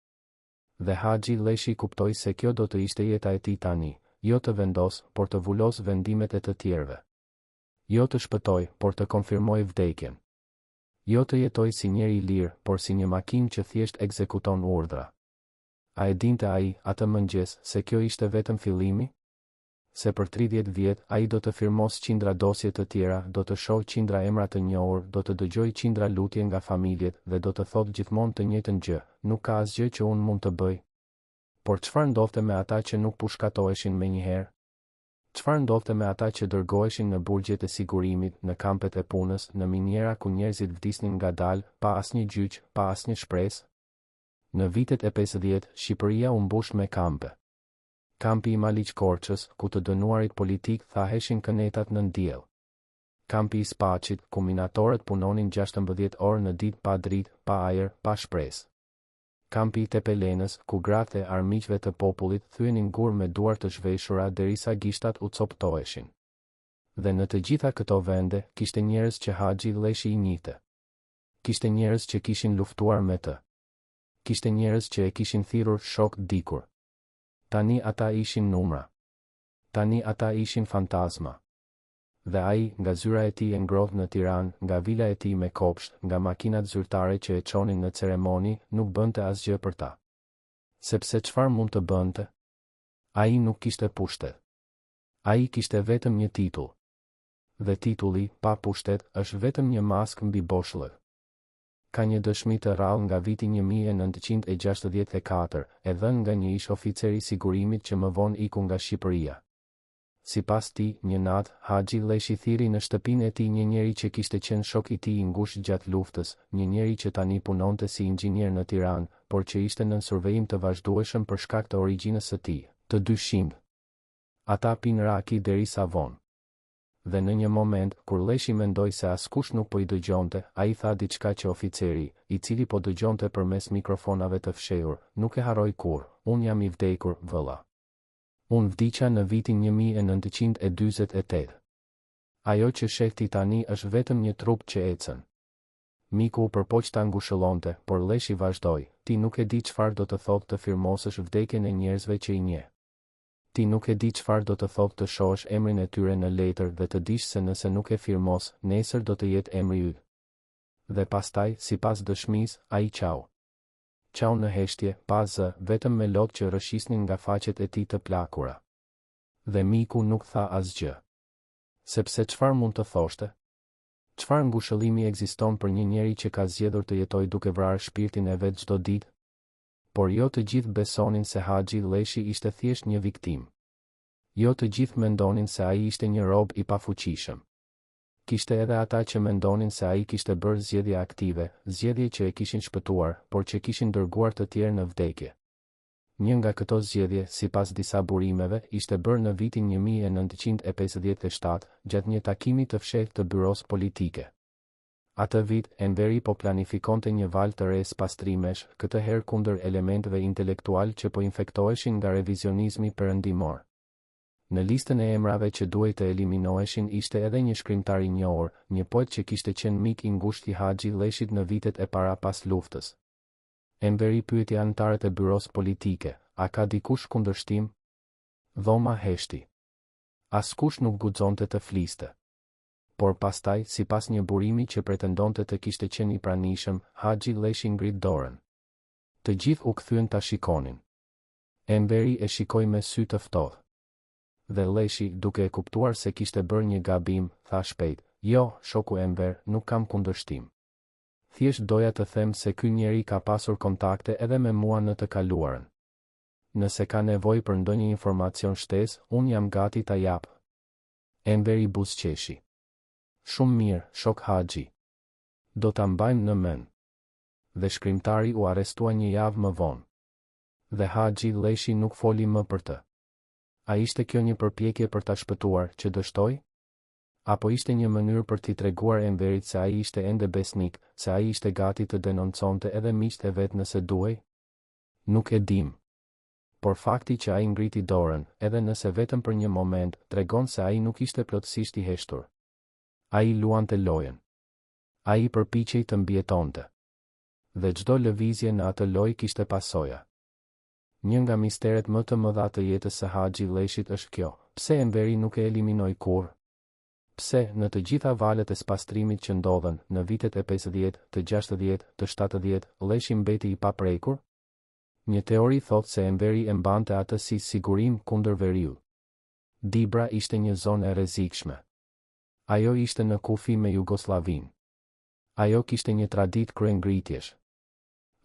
Dhe Haxhi Leshi kuptoi se kjo do të ishte jeta e tij tani, jo të vendos, por të vulos vendimet e të tjerëve. Jo të shpëtoj, por të konfirmoj vdekjen. Jo të jetoj si njeri i lirë, por si një makinë që thjesht ekzekuton urdhra. A e dinte ai, atë mëngjes, se kjo ishte vetëm fillimi? Se për 30 vjet, ai do të firmos qindra dosje të tjera, do të shohë qindra emra të njohur, do të dëgjoj qindra lutje nga familjet, dhe do të thotë gjithmonë të njëjtën gjë, nuk ka asgjë që unë mund të bëj. Por çfarë ndodhte me ata që nuk pushkatoheshin menjëherë? Çfarë ndodhte me ata që dërgoheshin në burgjet e sigurimit, në kampet e punës, në miniera ku njerëzit vdisnin ngadalë, pa asnjë gjyq, pa asnjë shpresë? Në vitet e 50, Shqipëria u mbush me kampe. Kampi i Maliq Korçës, ku të dënuarit politik thaheshin kënetat në diell. Kampi i Spaqit, ku minatorët punonin 16 orë në ditë pa dritë, pa ajër, pa shpresë. Kampi i Tepelenës, ku gratë e armiqve të popullit thyenin gur me duar të zhveshura derisa gishtat u coptoheshin. Dhe në të gjitha këto vende, kishte njerëz që Haxhi Lleshi i njihte. Kishte njerëz që kishin luftuar me të. Kishte njerëz që e kishin thirrur shok dikur. Tani ata ishin numra. Tani ata ishin fantazma. Dhe ai, nga zyra e tij e ngrohtë në Tiranë, nga vila e tij me kopsht, nga makinat zyrtare që e çonin në ceremoni, nuk bënte asgjë për ta. Sepse çfarë mund të bënte? Ai nuk kishte pushtet. Ai kishte vetëm një titull. Dhe titulli, pa pushtet, është vetëm një maskë mbi boshllë. Ka një dëshmi të rrallë nga viti 1964, e dhënë nga një ish oficer i sigurimit që më vonë iku nga Shqipëria. Sipas tij, një natë, Haxhi Lleshi thiri në shtëpinë e tij një njeri që kishte qenë shok i tij i ngushtë gjatë luftës, një njeri që tani punonte si inxhinier në Tiranë, por që ishte nën survejim të vazhdueshëm për shkak të origjinës së tij, të dyshimit. Ata pinë raki derisa vonë. Dhe në një moment, kur Lleshi mendoi se askush nuk po i dëgjonte, ai tha diçka që oficeri, i cili po dëgjonte përmes mikrofonave të fshehur, nuk e harroi kurrë: "Unë jam i vdekur, vëlla. Unë vdiqa në vitin 1948. Ajo që sheh ti tani është vetëm një trup që ecën." Miku u përpoq ta ngushëllonte, por Lleshi vazhdoi: "Ti nuk e di çfarë do të thotë të firmosësh vdekjen e njerëzve që i njeh. Ti nuk e di çfarë do të thotë të shohësh emrin e tyre në letër dhe të dish se nëse nuk e firmos, nesër do të jetë emri yt." Dhe pastaj, sipas dëshmisë, ai qau. Qau në heshtje, pa zë, vetëm me lotë që rëshisnin nga faqet e tij të plakura. Dhe miku nuk tha asgjë. Sepse çfarë mund të thoshte? Çfarë ngushëllimi ekziston për një njeri që ka zgjedhur të jetojë duke vrarë shpirtin e vet çdo ditë? Por jo të gjithë besonin se Haxhi Lleshi ishte thjesht një viktim. Jo të gjithë mendonin se ai ishte një rob i pafuqishëm. Kishte edhe ata që mendonin se ai kishte bërë zgjedhje aktive, zgjedhje që e kishin shpëtuar, por që kishin dërguar të tjerë në vdekje. Një nga këto zgjedhje, sipas disa burimeve, ishte bërë në vitin 1957, gjatë një takimi të fshehtë të byros politike. Atë vit, Enveri po planifikonte një valë të re pastrimesh, këtë herë kundër elementeve intelektual që po infektoheshin nga revizionizmi perëndimor. Në listën e emrave që duhej të eliminoheshin ishte edhe një shkrimtar i njohur, një poet që kishte qenë mik i ngushtë i Haxhi Lleshit në vitet e para pas luftës. Enveri pyeti anëtarët e byros politike: "A ka dikush kundërshtim?" Dhoma heshti. Askush nuk guxonte të fliste. Por pastaj, sipas një burimi që pretendonte të kishte qenë i pranishëm, Haxhi Lleshi ngrit dorën. Të gjithë u kthyen ta shikonin. Enveri e shikoi me sy të ftohtë. Dhe Lleshi, duke e kuptuar se kishte bërë një gabim, tha shpejt: "Jo, shoku Enver, nuk kam kundërshtim. Thjesht doja të them se ky njeri ka pasur kontakte edhe me mua në të kaluarën. Nëse ka nevojë për ndonjë informacion shtesë, unë jam gati ta jap." Enveri buzëqeshi. "Shumë mirë, shok Haxhi. Do ta mbajmë në mend." Dhe shkrimtari u arrestua një javë më vonë. Dhe Haxhi Lleshi nuk foli më për të. A ishte kjo një përpjekje për ta shpëtuar, që dështoi? Apo ishte një mënyrë për t'i treguar Enverit se ai ishte ende besnik, se ai ishte gati të denonconte edhe miqtë e vet nëse duhej? Nuk e dim. Por fakti që ai ngriti dorën, edhe nëse vetëm për një moment, tregon se ai nuk ishte plotësisht i heshtur. Ai luante lojën. Ai përpiqej të mbijetonte. Dhe çdo lëvizje në atë lojë kishte pasoja. Një nga misteret më të mëdha të jetës së Haxhi Lleshit është kjo: pse Enveri nuk e eliminoi kurrë? Pse, në të gjitha valët e spastrimit që ndodhen, në vitet e 50, të 60, të 70, Lleshi mbeti i paprekur? Një teori thotë se Enveri e mbante atë si sigurim kundër veriut. Dibra ishte një zonë e rrezikshme. Ajo ishte në kufi me Jugosllavinë. Ajo kishte një traditë kryengritjesh.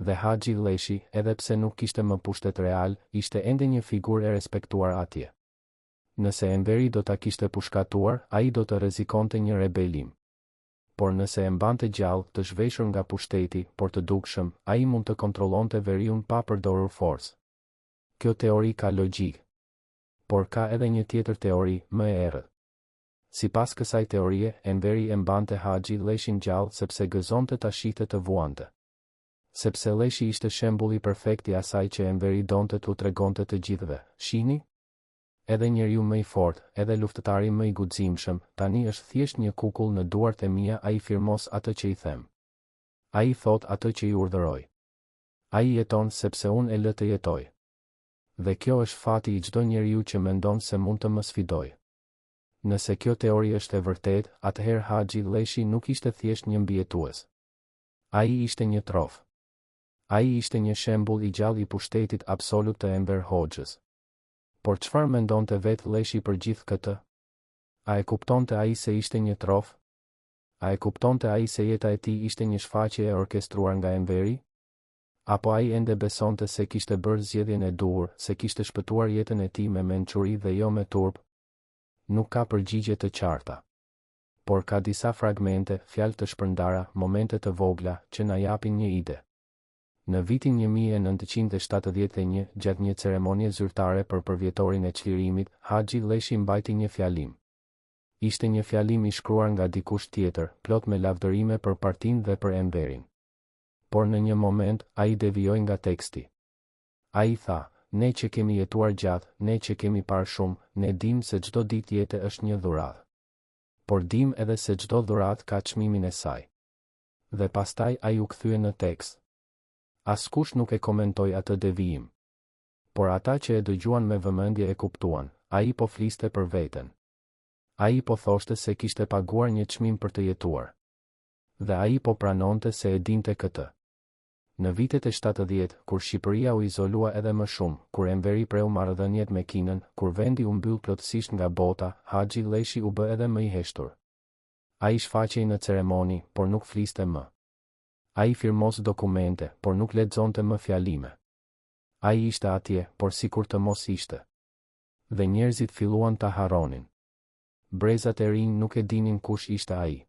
Dhe Haxhi Lleshi, edhe pse nuk kishte më pushtet real, ishte ende një figurë e respektuar atje. Nëse Enveri do ta kishte pushkatuar, ai do të rrezikonte një rebelim. Por nëse e mbante gjallë, të zhveshur nga pushteti, por të dukshëm, ai mund të kontrollonte veriun pa përdorur forcë. Kjo teori ka logjik. Por ka edhe një tjetër teori, më e errët. Sipas kësaj teorie, Enveri e mbante Haxhi Leshin gjallë sepse gëzonte ta shihte të vuante. Sepse Leshi ishte shembulli perfekt i asaj që Enveri donte t'u tregonte të gjithëve. Shihni? Edhe njeriu më i fortë, edhe luftëtari më i guximshëm, tani është thjesht një kukull në duart e mia, ai firmos atë që i them. Ai thot atë që i urdhëroj. Ai jeton sepse unë e lë të jetoj. Dhe kjo është fati i çdo njeriu që mendon se mund të më sfidojë. Nëse kjo teori është e vërtetë, atëherë Haxhi Leshi nuk ishte thjesht një mbijetues. Ai ishte një trof. Ai ishte një shembull i gjallë i pushtetit absolut të Enver Hoxhës. Por çfarë mendonte vetë Leshi për gjithë këtë? A e kuptonte ai se ishte një trof? A e kuptonte ai se jeta e tij ishte një shfaqje e orkestruar nga Enveri? Apo ai ende besonte se kishte bërë zgjedhjen e duhur, se kishte shpëtuar jetën e tij me mençuri dhe jo me turp? Nuk ka përgjigje të qarta. Por ka disa fragmente, fjalë të shpërndara, momente të vogla, që na japin një ide. Në vitin 1971, gjatë një ceremonie zyrtare për përvjetorin e çlirimit, Haxhi Leshi mbajti një fjalim. Ishte një fjalim i shkruar nga dikush tjetër, plot me lavdërime për partinë dhe për Enverin. Por në një moment, ai devijoi nga teksti. Ai tha: "Ne që kemi jetuar gjatë, ne që kemi parë shumë, ne dim se çdo ditë jete është një dhuratë. Por dim edhe se çdo dhuratë ka çmimin e saj." Dhe pastaj ai u kthye në tekst. Askush nuk e komentoi atë devijim. Por ata që e dëgjuan me vëmendje e kuptuan, ai po fliste për veten. Ai po thoshte se kishte paguar një çmim për të jetuar. Dhe ai po pranonte se e dinte këtë. Në vitet e 70, kur Shqipëria u izolua edhe më shumë, kur Enveri preu marrëdhëniet me Kinën, kur vendi u mbyll plotësisht nga bota, Haxhi Leshi u bë edhe më i heshtur. Ai shfaqej në ceremoni, por nuk fliste më. Ai firmos dokumente, por nuk lexonte më fjalime. Ai ishte atje, por sikur të mos ishte. Dhe njerëzit filluan ta harronin. Brezat e rinj nuk e dinin kush ishte ai.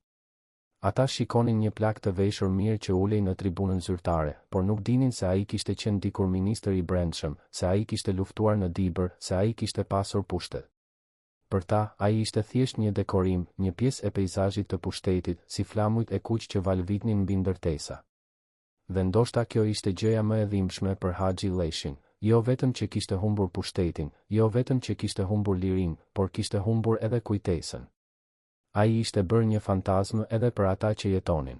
Ata shikonin një plak të veshur mirë që ulej në tribunën zyrtare, por nuk dinin se ai kishte qenë dikur ministër i brendshëm, se ai kishte luftuar në Dibër, se ai kishte pasur pushtet. Për ta, ai ishte thjesht një dekorim, një pjesë e peizazhit të pushtetit, si flamujt e kuq që valvitnin mbi ndërtesa. Dhe ndoshta kjo ishte gjëja më e dhimbshme për Haxhi Leshin, jo vetëm që kishte humbur pushtetin, jo vetëm që kishte humbur lirinë, por kishte humbur edhe kujtesën. Ai ishte bërë një fantazmë edhe për ata që jetonin.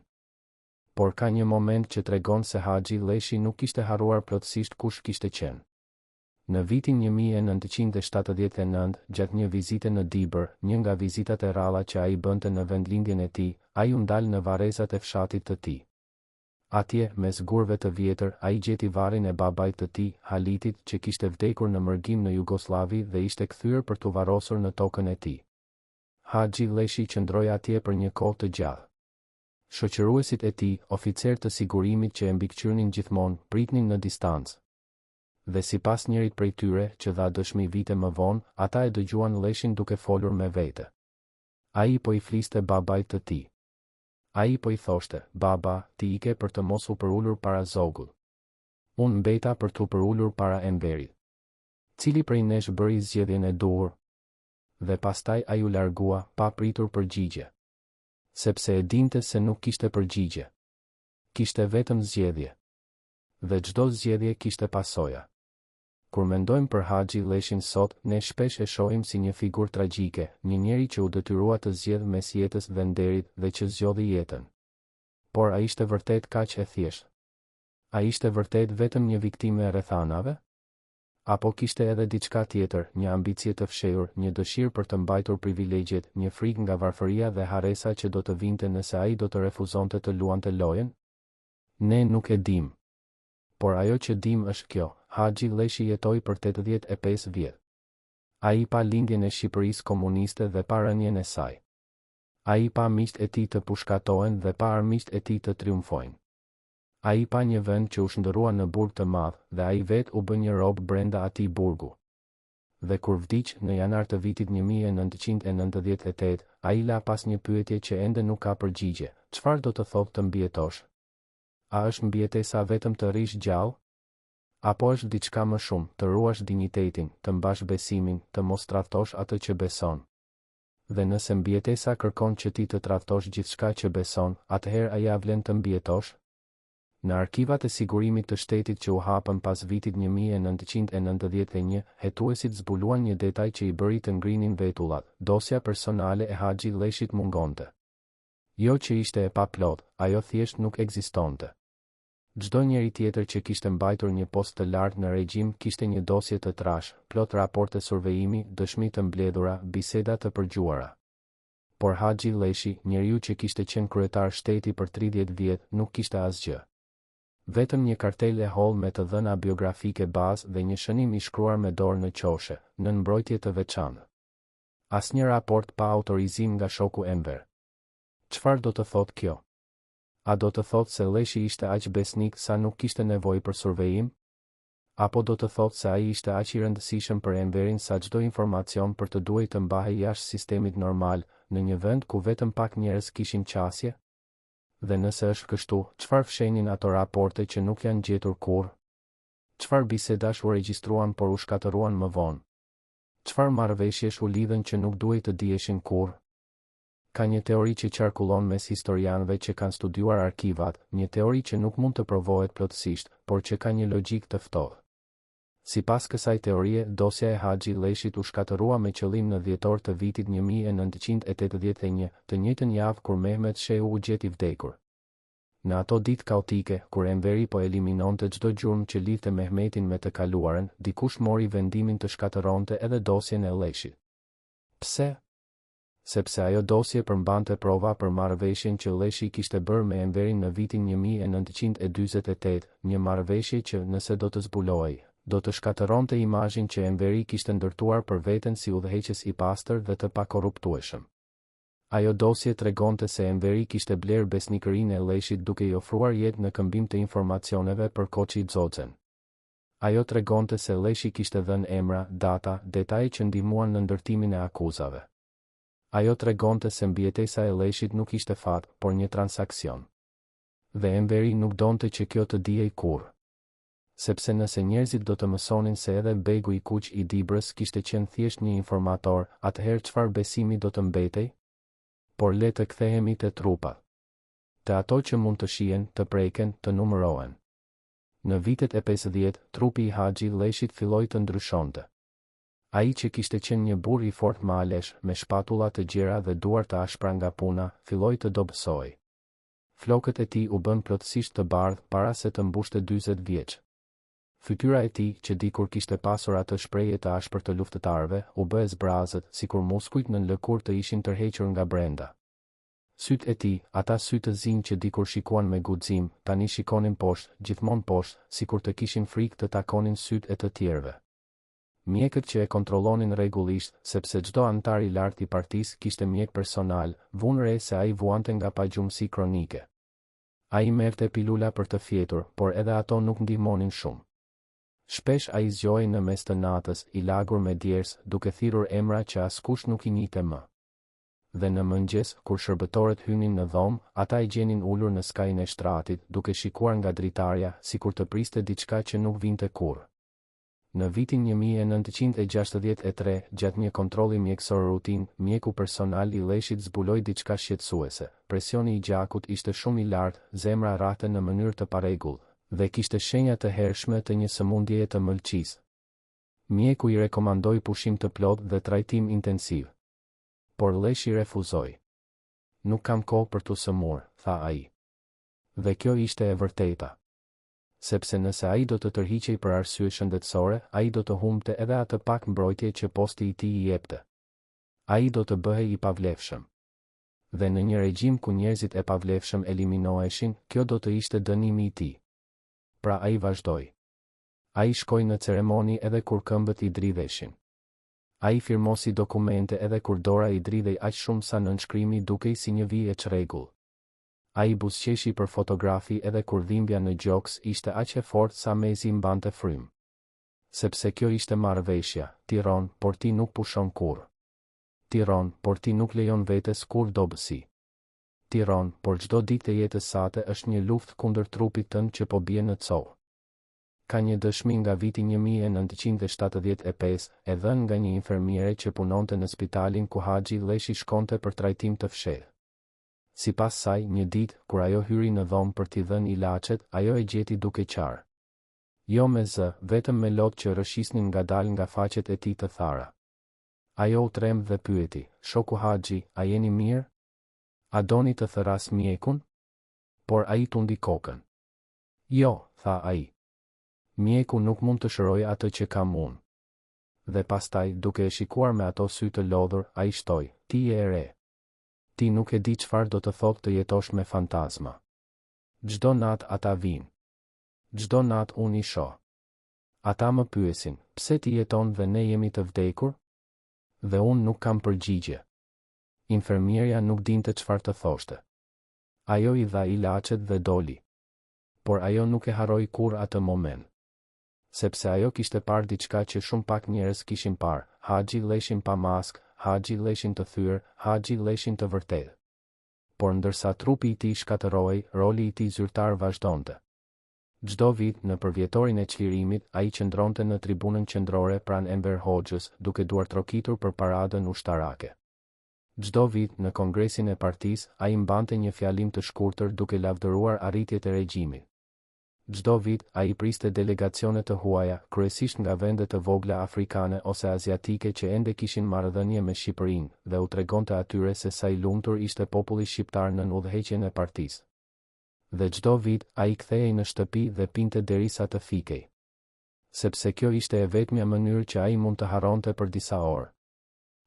Por ka një moment që tregon se Haxhi Leshi nuk kishte harruar plotësisht kush kishte qenë. Në vitin 1979, gjatë një vizite në Dibër, një nga vizitat e ralla që ai bënte në vendlindjen e tij, ai u ndal në varrezat e fshatit të tij. Atje, mes gurve të vjetër, ai gjeti varrin e babait të tij, Halitit, që kishte vdekur në mërgim në Jugosllavi dhe ishte kthyer për t'u varrosur në tokën e tij. Haxhi Leshi qëndroi atje për një kohë të gjatë. Shoqëruesit e tij, oficer të sigurimit që e mbikëqyrnin gjithmonë, pritnin në distancë. Dhe sipas njërit prej tyre, që dha dëshmi vite më vonë, ata e dëgjuan Leshin duke folur me vete. Ai po i fliste babait të tij. Ai po i thoshte: "Baba, ti ike për të mos u përulur para zogut. Unë mbeta për t'u përulur para Enverit. Cili prej nesh bëri zgjedhjen e duhur?" Dhe pastaj ai u largua, pa pritur përgjigje. Sepse e dinte se nuk kishte përgjigje. Kishte vetëm zgjedhje. Dhe çdo zgjedhje kishte pasoja. Kur mendojmë për Haxhi Leshin sot, ne shpesh e shohim si një figurë tragjike, një njeri që u detyrua të zgjedhë mes jetës dhe nderit dhe që zgjodhi jetën. Por a ishte vërtet kaq e thjeshtë? A ishte vërtet vetëm një viktime e rrethanave? Apo kishte edhe diçka tjetër, një ambicie të fshehur, një dëshirë për të mbajtur privilegjet, një frikë nga varfëria dhe haresa që do të vinte nëse ai do të refuzonte të luante lojën? Ne nuk e dim. Por ajo që dim është kjo: Haxhi Leshi jetoi për 85 vjet. Ai pa lindjen e Shqipërisë komuniste dhe pa rënien e saj. Ai pa miqtë e tij të pushkatohen dhe pa armiqtë e tij të triumfojnë. Ai pa një vend që u shndërrua në burg të madh dhe ai vetë u bë një rob brenda atij burgu. Dhe kur vdiq në janar të vitit 1998, ai la pas një pyetje që ende nuk ka përgjigje: çfarë do të thotë të mbijetosh? A është mbijetesa vetëm të rish gjallë? Apo është diçka më shumë, të ruash dinjitetin, të mbash besimin, të mos tradhtosh atë që beson? Dhe nëse mbijetesa kërkon që ti të tradhtosh gjithçka që beson, atëherë a ja vlen të mbijetosh? Në arkivat e sigurimit të shtetit që u hapën pas vitit 1991, hetuesit zbuluan një detaj që i bëri të ngrinin vetullat: dosja personale e Haxhi Lleshit mungonte. Jo që ishte e paplot, ajo thjesht nuk ekzistonte. Çdo njeri tjetër që kishte mbajtur një post të lartë në regjim kishte një dosje të trash, plot raporte survejimi, dëshmi të mbledhura, biseda të përgjuara. Por Haxhi Lleshi, njeriu që kishte qenë kryetar shteti për 30 vjet, nuk kishte asgjë. Vetëm një kartel e holl me të dhëna biografike bazë dhe një shënim i shkruar me dorë në qoshe, në mbrojtje të veçantë. Asnjë raport pa autorizim nga shoku Enver. Çfarë do të thotë kjo? A do të thotë se Lleshi ishte aq besnik sa nuk kishte nevojë për survejim? Apo do të thotë se ai ishte aq i rëndësishëm për Enverin sa çdo informacion për të duhej të mbahej jashtë sistemit normal, në një vend ku vetëm pak njerëz kishin qasje? Dhe nëse është kështu, çfarë fshenin ato raporte që nuk janë gjetur kurrë? Çfarë bisedash u regjistruan por u shkatëruan më vonë? Çfarë marrëveshjesh u lidhen që nuk duhej të dijeshin kurrë? Ka një teori që qarkullon mes historianëve që kanë studiuar arkivat, një teori që nuk mund të provohet plotësisht, por që ka një logjik të ftohtë. Sipas kësaj teorie, dosja e Haxhi Lleshit u shkatërua me qëllim në dhjetor të vitit 1981, të njëjtën javë kur Mehmet Shehu u gjeti vdekur. Në ato ditë kaotike, kur Enveri po eliminonte çdo gjurmë që lidhte Mehmetin me të kaluarën, dikush mori vendimin të shkatëronte edhe dosjen e Lleshit. Pse? Sepse ajo dosje përmbante prova për marrëveshjen që Lleshi kishte bërë me Enverin në vitin 1948, një marrëveshje që, nëse do të zbulohej, do të shkatëronte imazhin që Enveri kishte ndërtuar për veten si udhëheqës i pastër dhe të pakorruptueshëm. Ajo dosje tregonte se Enveri kishte blerë besnikërinë e Lleshit duke i ofruar jetë në këmbim të informacioneve për Koçi Xoxhen. Ajo tregonte se Lleshi kishte dhënë emra, data, detaje që ndihmuan në ndërtimin e akuzave. Ajo tregonte se mbijetesa e Lleshit nuk ishte fat, por një transakcion. Dhe Enveri nuk donte që kjo të dijej kurrë. Sepse nëse njerëzit do të mësonin se edhe Begu i Kuq i Dibrës kishte qenë thjesht një informator, atëherë çfarë besimi do të mbetej? Por le të kthehemi te trupat. Te ato që mund të shihen, të preken, të numërohen. Në vitet e 50, trupi i Haxhi Lleshit filloi të ndryshonte. Ai që kishte qenë një burr i fortë malesh, me shpatulla të gjera dhe duar të ashpra nga puna, filloi të dobësoj. Flokët e tij u bën plotësisht të bardhë para se të mbushte 40 vjeç. Fytyra e tij, që dikur kishte pasur atë shprehje të ashpër të luftëtarëve, u bë e zbrazët, sikur muskujt në lëkurë të ishin tërhequr nga brenda. Sytë e tij, ata sy të zinj që dikur shikuan me guxim, tani shikonin poshtë, gjithmonë poshtë, sikur të kishin frikë të takonin sytë e të tjerëve. Mjekët që e kontrollonin rregullisht, sepse çdo antar i lartë i partisë kishte mjek personal, vunë re se ai vuante nga pagjumësi kronike. Ai merrte pilula për të fjetur, por edhe ato nuk ndihmonin shumë. Shpesh ai zgjohej në mes të natës, i lagur me djers, duke thirrur emra që askush nuk i njihte më. Dhe në mëngjes, kur shërbëtorët hynin në dhomë, ata i gjenin ulur në skajin e shtratit, duke shikuar nga dritarja, sikur të priste diçka që nuk vinte kurrë. Në vitin 1963, gjatë një kontrolli mjekësor rutin, mjeku personal i Lleshit zbuloi diçka shqetësuese. Presioni i gjakut ishte shumë i lartë, zemra rrahte në mënyrë të parregullë, dhe kishte shenja të hershme të një sëmundjeje të mëlçisë. Mjeku i rekomandoi pushim të plotë dhe trajtim intensiv. Por Lleshi refuzoi. Nuk kam kohë për të sëmurë, tha ai. Dhe kjo ishte e vërteta. Sepse nëse ai do të tërhiqej për arsye shëndetësore, ai do të humbte edhe atë pak mbrojtje që posti i tij i jepte. Ai do të bëhej i pavlefshëm. Dhe në një regjim ku njerëzit e pavlefshëm eliminoheshin, kjo do të ishte dënimi i tij. Pra ai vazhdoi. Ai shkoi në ceremoni edhe kur këmbët i dridheshin. Ai firmosi dokumente edhe kur dora i dridhej aq shumë sa nënshkrimi dukej si një vijë e çrregull. Ai buzëqeshi për fotografi edhe kur dhimbja në gjoks ishte aq e fortë sa mezi mbante frym. Sepse kjo ishte marrëveshja, Tiron, por ti nuk pushon kurrë. Tiron, por ti nuk lejon vetes kurrë dobësi. Tiron, por çdo ditë e jetës sate është një luftë kundër trupit tënd që po bie në covë. ka një dëshmi nga viti 1975 e dhënë nga një infermiere që punonte në spitalin ku Haxhi Leshi shkonte për trajtim të fshehtë. Sipas saj, një ditë, kur ajo hyri në dhomë për t'i dhënë ilaçet, ajo e gjeti duke qarë. Jo me zë, vetëm me lotë që rëshisnin ngadalë nga faqet e tij të thara. Ajo u tremb dhe pyeti, shoku Haxhi, a jeni mirë? A doni të thëras mjekun? Por ai tundi kokën. Jo, tha ai. Mjeku nuk mund të shëroj atë që kam unë. Dhe pastaj, duke e shikuar me ato sy të lodhur, ai shtoi, ti je e re. Ti nuk e di çfarë do të thotë të jetosh me fantazma. Çdo natë ata vinë. Çdo natë unë i shoh. Ata më pyesin, pse ti jeton dhe ne jemi të vdekur? Dhe unë nuk kam përgjigje. Infermierja nuk dinte çfarë të thoshte. Ajo i dha ilaçet dhe doli. Por ajo nuk e harroi kur atë moment. Sepse ajo kishte parë diçka që shumë pak njerëz kishin parë, Haxhi Leshin pa maskë, Haxhi Leshin të thyer, Haxhi Leshin të vërtetë. Por ndërsa trupi i tij shkatërrohej, roli i tij zyrtar vazhdonte. Çdo vit në përvjetorin e çlirimit, ai qëndronte në tribunën qendrore pranë Enver Hoxhës, duke duar trokitur për paradën ushtarake. Çdo vit në kongresin e partisë, ai mbante një fjalim të shkurtër duke lavdëruar arritjet e regjimit. Çdo vit, ai priste delegacione të huaja, kryesisht nga vende të vogla afrikane ose aziatike që ende kishin marrëdhënie me Shqipërinë, dhe u tregonte atyre se sa i lumtur ishte populli shqiptar në udhëheqjen e partisë. Dhe çdo vit, ai kthehej në shtëpi dhe pinte derisa të fikej. Sepse kjo ishte e vetmja mënyrë që ai mund të harronte për disa orë.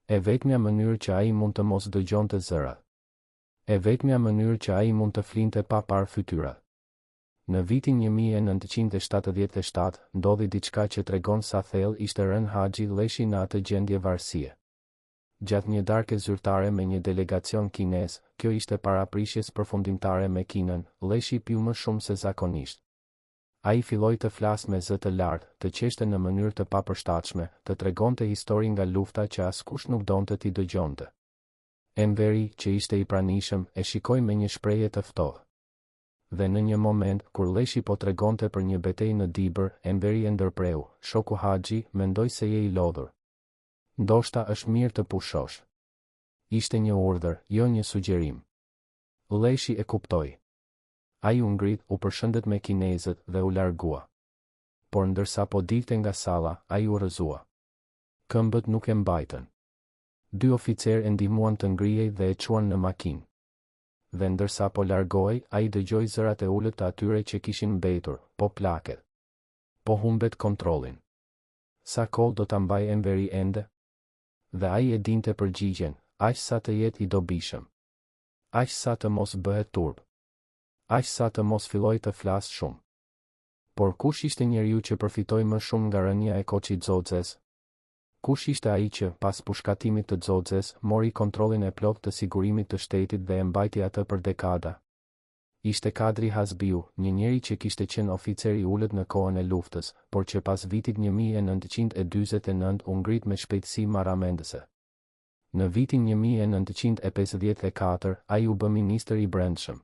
E vetmja mënyrë që ai mund të mos dëgjonte zërat. E vetmja mënyrë që ai mund të flinte pa parë fytyrat. Në vitin 1977 ndodhi diçka që tregon sa thellë ishte rënë Haxhi Leshi në atë gjendje varësie. Gjatë një darke zyrtare me një delegacion kinez, kjo ishte paraprishjes përfundimtare me Kinën, Leshi piu më shumë se zakonisht. Ai filloi të flasë me zë të lartë, të qeshte në mënyrë të papërshtatshme, të tregonte histori nga lufta që askush nuk donte t'i dëgjonte. Enveri, që ishte i pranishëm, e shikoi me një shprehje të ftohtë. Dhe në një moment, kur Leshi po tregonte për një betejë në Dibër, Enveri e ndërpreu, shoku Haxhi, mendoj se je i lodhur. Ndoshta është mirë të pushosh. Ishte një urdhër, jo një sugjerim. Leshi e kuptoi. Ai u ngrit, u përshëndet me kinezët dhe u largua. Por ndërsa po dilte nga salla, ai u rrëzua. Këmbët nuk e mbajtën. 2 oficerë e ndihmuan të ngrihej dhe e çuan në makinë. Dhe ndërsa po largohej, ai dëgjoi zërat e ulët të atyre që kishin mbetur, po plaket. Po humbet kontrollin. Sa kohë do ta mbaj Enveri ende? Dhe ai e dinte përgjigjen, aq sa të jetë i dobishëm. Aq sa të mos bëhet turp. Aq sa të mos filloj të flas shumë. Por kush ishte njeriu që përfitoi më shumë nga rënia e Koçit Xoxhes? Kush ishte ai që, pas pushkatimit të Xoxhes, mori kontrollin e plotë të sigurimit të shtetit dhe e mbajti atë për dekada? Ishte Kadri Hasbiu, një njeri që kishte qenë oficer i ulët në kohën e luftës, por që pas vitit 1949 u ngrit me shpejtësi marramendëse. Në vitin 1954, ai u bë ministër i brendshëm.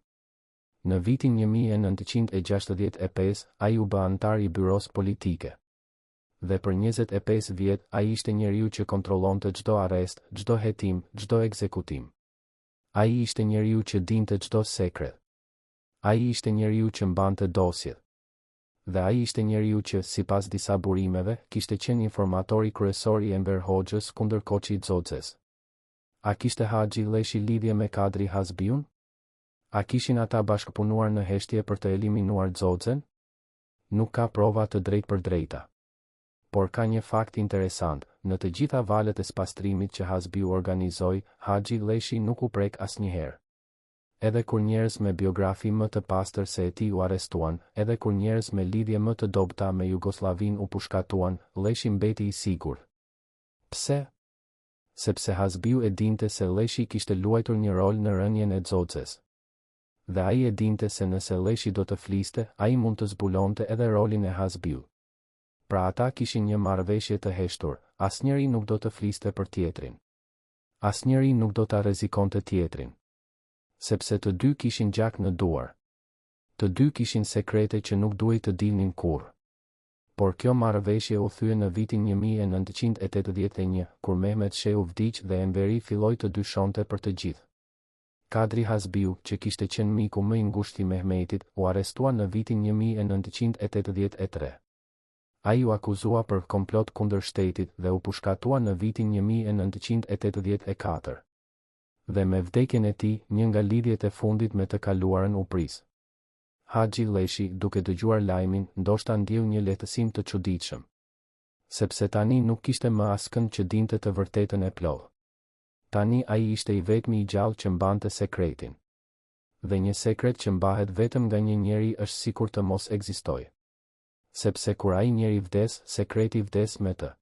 Në vitin 1965, ai u bë antar i byros politike. Dhe për 25 vjet, ai ishte njeriu që kontrollonte çdo arrest, çdo hetim, çdo ekzekutim. Ai ishte njeriu që dinte çdo sekret. Ai ishte njeriu që mbante dosjet. Dhe ai ishte njeriu që, sipas disa burimeve, kishte qenë informatori kryesor i Enver Hoxhës kundër Koçit Xoxhes. A kishte Haxhi Leshi lidhje me Kadri Hasbiun? A kishin ata bashkëpunuar në heshtje për të eliminuar Xoxhen? Nuk ka prova të drejtpërdrejta. Por ka një fakt interesant, në të gjitha valët e spastrimit që Hasbiu organizoi, Haxhi Leshi nuk u prek asnjëherë. Edhe kur njerëz me biografi më të pastër se e tij u arrestuan, edhe kur njerëz me lidhje më të dobta me Jugosllavinë u pushkatuan, Leshi mbeti i sigurt. Pse? Sepse Hasbiu e dinte se Leshi kishte luajtur një rol në rënien e Xoxhes. Dhe ai e dinte se nëse Leshi do të fliste, ai mund të zbulonte edhe rolin e Hasbiu. Pra ata kishin një marrëveshje të heshtur, asnjëri nuk do të fliste për tjetrin. Asnjëri nuk do ta rrezikonte tjetrin. Sepse të dy kishin gjak në duar. Të dy kishin sekrete që nuk duhej të dilnin kurrë. Por kjo marrëveshje u thye në vitin 1981, kur Mehmet Shehu vdiq dhe Enveri filloi të dyshonte për të gjithë. Kadri Hasbiu, që kishte qenë miku më i ngushtë i Mehmetit, u arrestua në vitin 1983. Ai u akuzua për komplot kundër shtetit dhe u pushkatua në vitin 1984. Dhe me vdekjen e tij, një nga lidhjet e fundit me të kaluarën u pris. Haxhi Leshi, duke dëgjuar lajmin, ndoshta ndjeu një lehtësim të çuditshëm. Sepse tani nuk kishte më askënd që dinte të vërtetën e plotë. Tani ai ishte i vetmi i gjallë që mbante sekretin. Dhe një sekret që mbahet vetëm nga një njeri është sikur të mos ekzistojë. Sepse kur ai njeri vdes, sekreti vdes me të.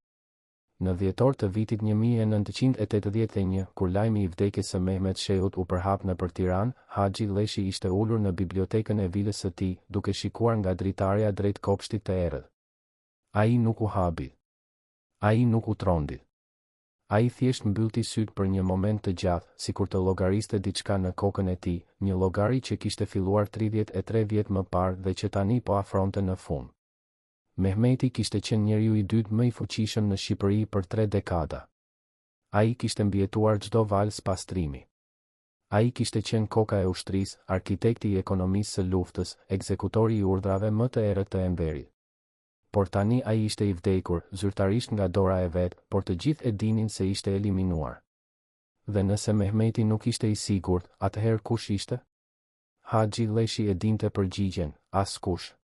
Në dhjetor të vitit 1981, kur lajmi i vdekjes së Mehmet Shehut u përhap nëpër Tiranë, Haxhi Leshi ishte ulur në bibliotekën e vilës së tij, duke shikuar nga dritarja drejt kopshtit të errët. Ai nuk u habi. Ai nuk u trondi. Ai thjesht mbylti syt për një moment të gjatë, sikur të llogariste diçka në kokën e tij, një llogari që kishte filluar 33 vjet më parë dhe që tani po afronte në fund. Mehmeti kishte qenë njeriu i dytë më i fuqishëm në Shqipëri për 3 dekada. Ai kishte mbijetuar çdo valës pastrimi. Ai kishte qenë koka e ushtrisë, arkitekti i ekonomisë së luftës, ekzekutori i urdhrave më të errët të Enverit. Por tani ai ishte i vdekur, zyrtarisht nga dora e vet, por të gjithë e dinin se ishte eliminuar. Dhe nëse Mehmeti nuk ishte i sigurt, atëherë kush ishte? Haxhi Leshi e dinte përgjigjen, askush.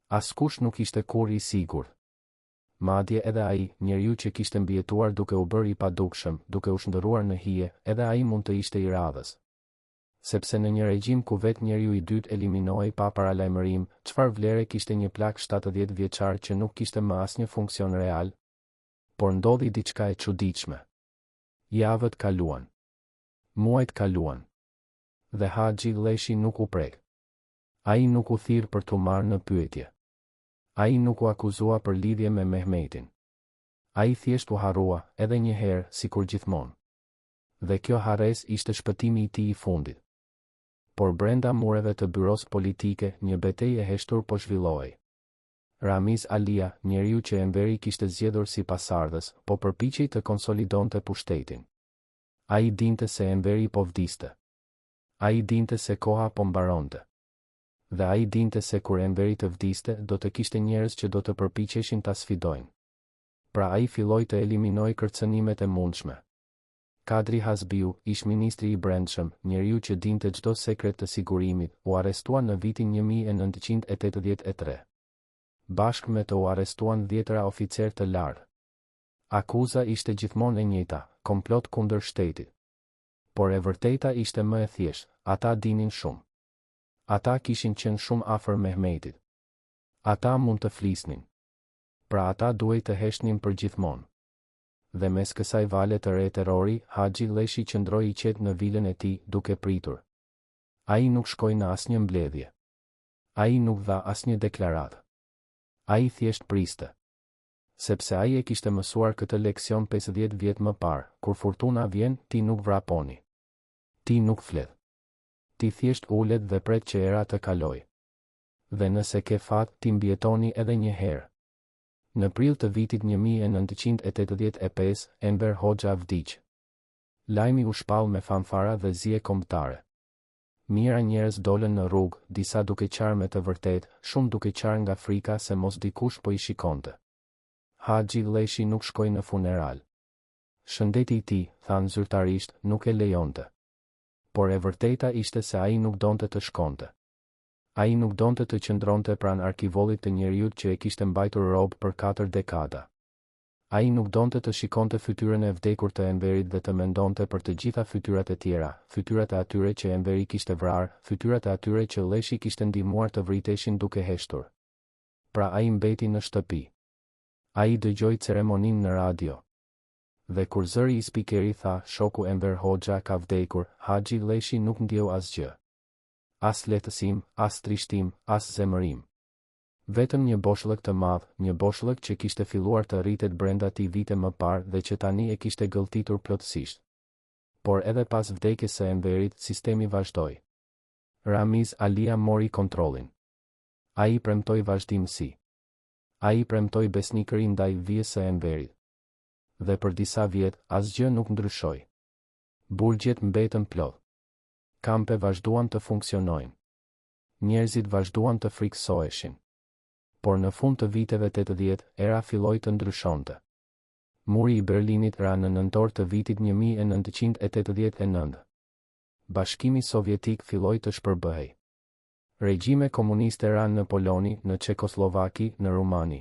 Askush nuk ishte kurrë i sigurt. Madje edhe ai, njeriu që kishte mbijetuar duke u bërë i padukshëm, duke u shndërruar në hije, edhe ai mund të ishte i radhës. Sepse në një regjim ku vetë njeriu i dytë eliminohej pa paralajmërim, çfarë vlere kishte një plak 70 vjeçar që nuk kishte më asnjë funksion real? Por ndodhi diçka e çuditshme. Javët kaluan. Muajt kaluan. Dhe Haxhi Leshi nuk u prek. Ai nuk u thirr për t'u marrë në pyetje. Ai nuk u akuzua për lidhje me Mehmetin. Ai thjesht u harrua, edhe një herë, sikur gjithmonë. Dhe kjo harres ishte shpëtimi i tij i fundit. Por brenda mureve të byros politike, një betejë e heshtur po zhvillohej. Ramiz Alia, njeriu që Enveri kishte zgjedhur si pasardhës, po përpiqej të konsolidonte pushtetin. Ai dinte se Enveri po vdiste. Ai dinte se koha po mbaronte. Dhe ai dinte se kur Enveri të vdiste, do të kishte njerëz që do të përpiqeshin ta sfidojnë. Pra ai filloi të eliminoi kërcënimet e mundshme. Kadri Hasbiu, ish-ministri i brendshëm, njeriu që dinte çdo sekret të sigurimit, u arrestua në vitin 1983. Bashkë me të u arrestuan 10 oficer të lartë. Akuza ishte gjithmonë e njëjta, komplot kundër shtetit. Por e vërteta ishte më e thjeshtë, ata dinin shumë. Ata kishin qenë shumë afër Mehmetit. Ata mund të flisnin. Pra ata duhej të heshnin për gjithmonë. Dhe mes kësaj vale të re terrori, Haxhi Leshi qëndroi i qetë në vilën e tij, duke pritur. Ai nuk shkoi në asnjë mbledhje. Ai nuk dha asnjë deklaratë. Ai thjesht priste. Sepse ai e kishte mësuar këtë leksion 50 vjet më parë, kur fortuna vjen, ti nuk vraponi. Ti nuk flet. Ti thjesht ulet dhe pret që era të kaloj. Dhe nëse ke fat, ti mbijetoni edhe një herë. Në prill të vitit 1985, Enver Hoxha vdiq. Lajmi u shpall me fanfara dhe zije kombëtare. Mira njerëz dolën në rrugë, disa duke qarë me të vërtet, shumë duke qarë nga frika se mos dikush po i shikonte. Haxhi Leshi nuk shkoi në funeral. Shëndeti i tij, thanë zyrtarisht, nuk e lejonte. Por e vërteta ishte se ai nuk donte të shkonte. Ai nuk donte të qëndronte pranë arkivollit të njeriut që e kishte mbajtur rob për 4 dekada. Ai nuk donte të shikonte fytyrën e vdekur të Enverit dhe të mendonte për të gjitha fytyrat e tjera, fytyrat e atyre që Enveri kishte vrarë, fytyrat e atyre që Leshi kishte ndihmuar të vriteshin duke heshtur. Pra ai mbeti në shtëpi. Ai dëgjoi ceremoninë në radio. Dhe kur zëri i spikeri tha, shoku Enver Hoxha ka vdekur, Haxhi Leshi nuk ndjeu asgjë. As lehtësim, as trishtim, as zemërim. Vetëm një boshllëk të madh, një boshllëk që kishte filluar të rritet brenda tij vite më parë dhe që tani e kishte gëlltitur plotësisht. Por edhe pas vdekjes së Enverit, sistemi vazhdoi. Ramiz Alia mori kontrollin. Ai premtoi vazhdimsi. Ai premtoi besnikëri ndaj vijës së Enverit. Dhe për disa vjet, asgjë nuk ndryshoi. Burgjet mbetën plot. Kampe vazhduan të funksionojnë. Njerëzit vazhduan të friksoheshin. Por në fund të viteve 80, era filloi të ndryshonte. Muri i Berlinit ra në nëntor të vitit 1989. Bashkimi Sovjetik filloi të shpërbëhej. Regjime komuniste ranë në Poloni, në Çekoslovaki, në Rumani.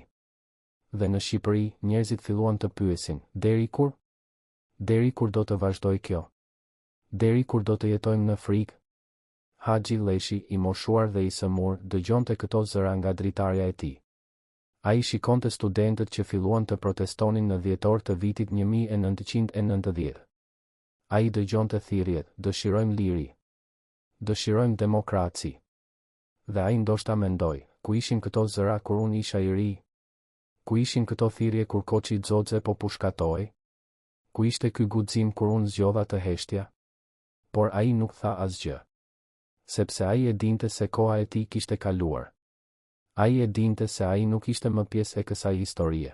Dhe në Shqipëri, njerëzit filluan të pyesin, deri kur? Deri kur do të vazhdoj kjo? Deri kur do të jetojmë në frikë? Haxhi Leshi, i moshuar dhe i sëmur, dëgjonte këto zëra nga dritarja e tij. Ai shikonte studentët që filluan të protestonin në dhjetor të vitit 1990. Ai dëgjonte thirrjet, dëshirojmë liri. Dëshirojmë demokraci. Dhe ai ndoshta mendoi, ku ishin këto zëra kur unë isha i ri? Ku ishin këto thirrje kur Koçi Xoxe po pushkatoi? Ku ishte ky guxim kur unë zgjodha të heshtja? Por ai nuk tha asgjë. Sepse ai e dinte se koha e tij kishte kaluar. Ai e dinte se ai nuk ishte më pjesë e kësaj historie.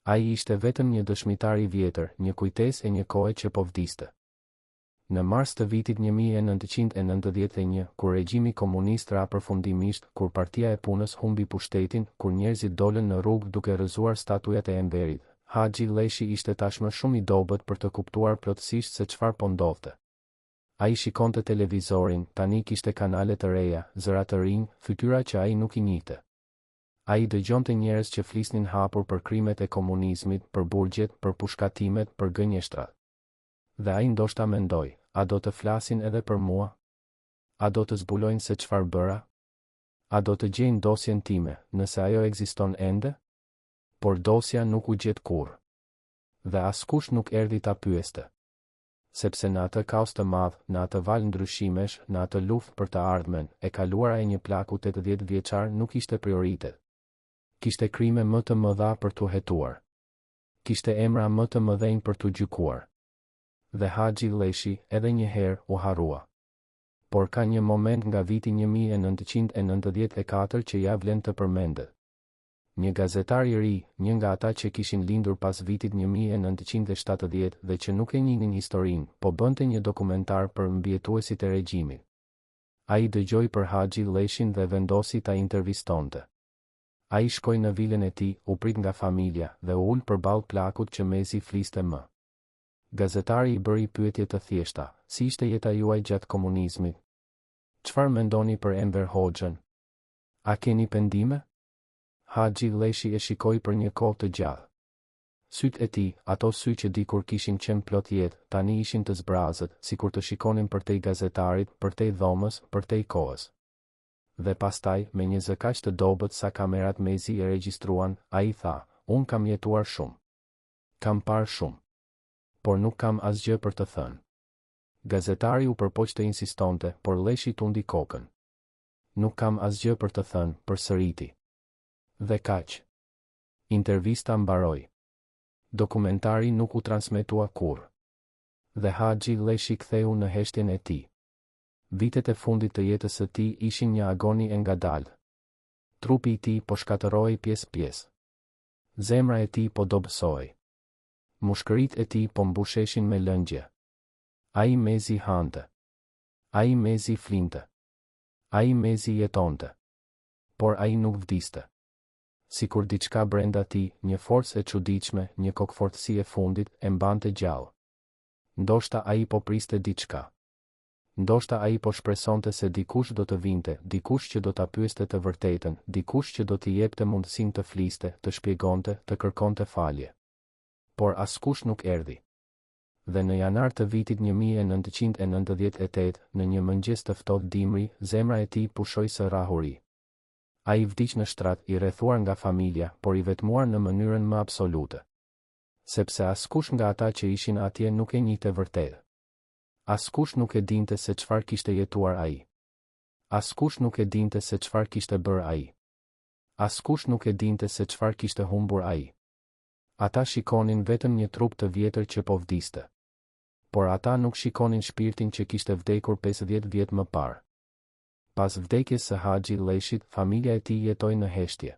Ai ishte vetëm një dëshmitar i vjetër, një kujtesë e një kohe që po vdiste. Në mars të vitit 1991, kur regjimi komunist ra përfundimisht, kur Partia e Punës humbi pushtetin, kur njerëzit dolën në rrugë duke rrëzuar statujat e Enverit, Haxhi Leshi ishte tashmë shumë i dobët për të kuptuar plotësisht se çfarë po ndodhte. Ai shikonte televizorin, tani kishte kanale të reja, zëra të rinj, fytyra që ai nuk i njihte. Ai dëgjonte njerëz që flisnin hapur për krimet e komunizmit, për burgjet, për pushkatimet, për gënjeshtrat. Dhe ai ndoshta mendoi, a do të flasin edhe për mua? A do të zbulojnë se çfarë bëra? A do të gjejnë dosjen time, nëse ajo ekziston ende? Por dosja nuk u gjet kurrë. Dhe askush nuk erdhi ta pyeste. Sepse në atë kaos të madh, në atë val ndryshimesh, në atë luftë për të ardhmen, e kaluara e një plaku 80 vjeçar nuk ishte prioritet. Kishte krime më të mëdha për t'u hetuar. Kishte emra më të mëdhenj për t'u gjykuar. Dhe Haxhi Leshi edhe një herë u harrua. Por ka një moment nga viti 1994 që ja vlen të përmendet. Një gazetar i ri, një nga ata që kishin lindur pas vitit 1970 dhe që nuk e njihnin historinë, po bënte një dokumentar për mbijetuesit e regjimit. Ai dëgjoi për Haxhi Leshin dhe vendosi ta intervistonte. Ai shkoi në vilën e tij, u prit nga familja dhe u ul përballë plakut që mezi fliste më. Gazetari i bëri pyetje të thjeshta, si ishte jeta juaj gjatë komunizmit? Çfarë mendoni për Enver Hoxhën? A keni pendime? Haxhi Leshi e shikoi për një kohë të gjatë. Sytë e tij, ato sy që dikur kishin qenë plot jetë, tani ishin të zbrazët, sikur të shikonin përtej gazetarit, përtej dhomës, përtej kohës. Dhe pastaj, me një zë kaq të dobët sa kamerat mezi e regjistruan, ai tha, unë kam jetuar shumë. Kam parë shumë. Por nuk kam asgjë për të thënë. Gazetari u përpoq të insistonte, por Leshi tundi kokën. Nuk kam asgjë për të thënë, përsëriti. Dhe kaq. Intervista mbaroi. Dokumentari nuk u transmetua kurrë. Dhe Haxhi Leshi ktheu në heshtjen e tij. Vitet e fundit të jetës së tij ishin një agoni e ngadalë. Trupi i tij po shkatërrohej pjesë-pjesë. Zemra e tij po dobësohej. Mushkërit e tij po mbusheshin me lëngje. Ai mezi hante. Ai mezi flinte. Ai mezi jetonte. Por ai nuk vdiste. Sikur diçka brenda tij, një forcë e çuditshme, një kokfortësi e fundit, e mbante gjallë. Ndoshta ai po priste diçka. Ndoshta ai po shpresonte se dikush do të vinte, dikush që do ta pyeste të vërtetën, dikush që do t'i jepte mundësinë të fliste, të shpjegonte, të kërkonte falje. Por askush nuk erdhi. Dhe në janar të vitit 1998, në një mëngjes të ftohtë dimri, zemra e tij pushoi së rrahuri. Ai vdiq në shtrat, i rrethuar nga familja, por i vetmuar në mënyrën më absolute. Sepse askush nga ata që ishin atje nuk e njihte vërtet. Askush nuk e dinte se çfarë kishte jetuar ai. Askush nuk e dinte se çfarë kishte bërë ai. Askush nuk e dinte se çfarë kishte humbur ai. Ata shikonin vetëm një trup të vjetër që po vdiste. Por ata nuk shikonin shpirtin që kishte vdekur 50 vjet më parë. Pas vdekjes së Haxhi Leshit, familja e tij jetoi në heshtje.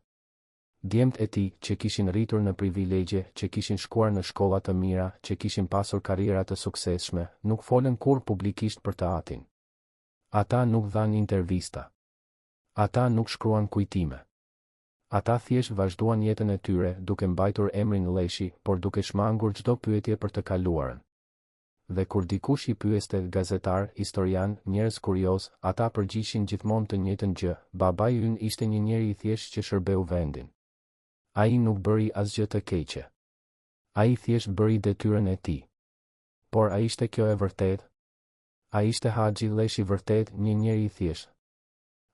Djemt e tij që kishin rritur në privilegje, që kishin shkuar në shkolla të mira, që kishin pasur karriera të suksesshme, nuk folën kurrë publikisht për të atin. Ata nuk dhanë intervista. Ata nuk shkruan kujtime. Ata thjesht vazhduan jetën e tyre duke mbajtur emrin Leshi, por duke shmangur çdo pyetje për të kaluarën. Dhe kur dikush i pyeste gazetar, historian, njerëz kurioz, ata përgjigjeshin gjithmonë të njëjtën gjë: babai ynë ishte një njeri i thjeshtë që shërbeu vendin. Ai nuk bëri asgjë të keqe. Ai thjesht bëri detyrën e tij. Por a ishte kjo e vërtetë? A ishte Haxhi Leshi vërtet një njeri i thjeshtë?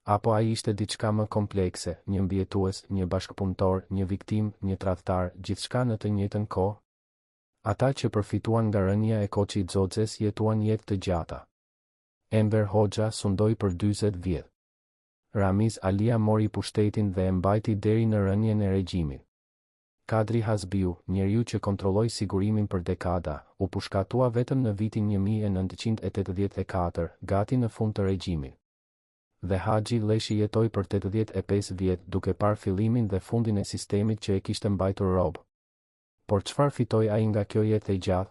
Apo ai ishte diçka më komplekse, një mbijetues, një bashkëpunëtor, një viktim, një tradhtar, gjithçka në të njëjtën kohë? Ata që përfituan nga rënja e Koçit Xoxhes jetuan jetë të gjata. Enver Hoxha sundoi për 40 vjet. Ramiz Alia mori pushtetin dhe e mbajti deri në rënjen e regjimit. Kadri Hasbiu, njeriu që kontrolloi sigurimin për dekada, u pushkatua vetëm në vitin 1984, gati në fund të regjimit. Dhe Haxhi Leshi jetoi për 85 vjet duke parë fillimin dhe fundin e sistemit që e kishte mbajtur rob. Por çfarë fitoi ai nga kjo jetë e gjatë?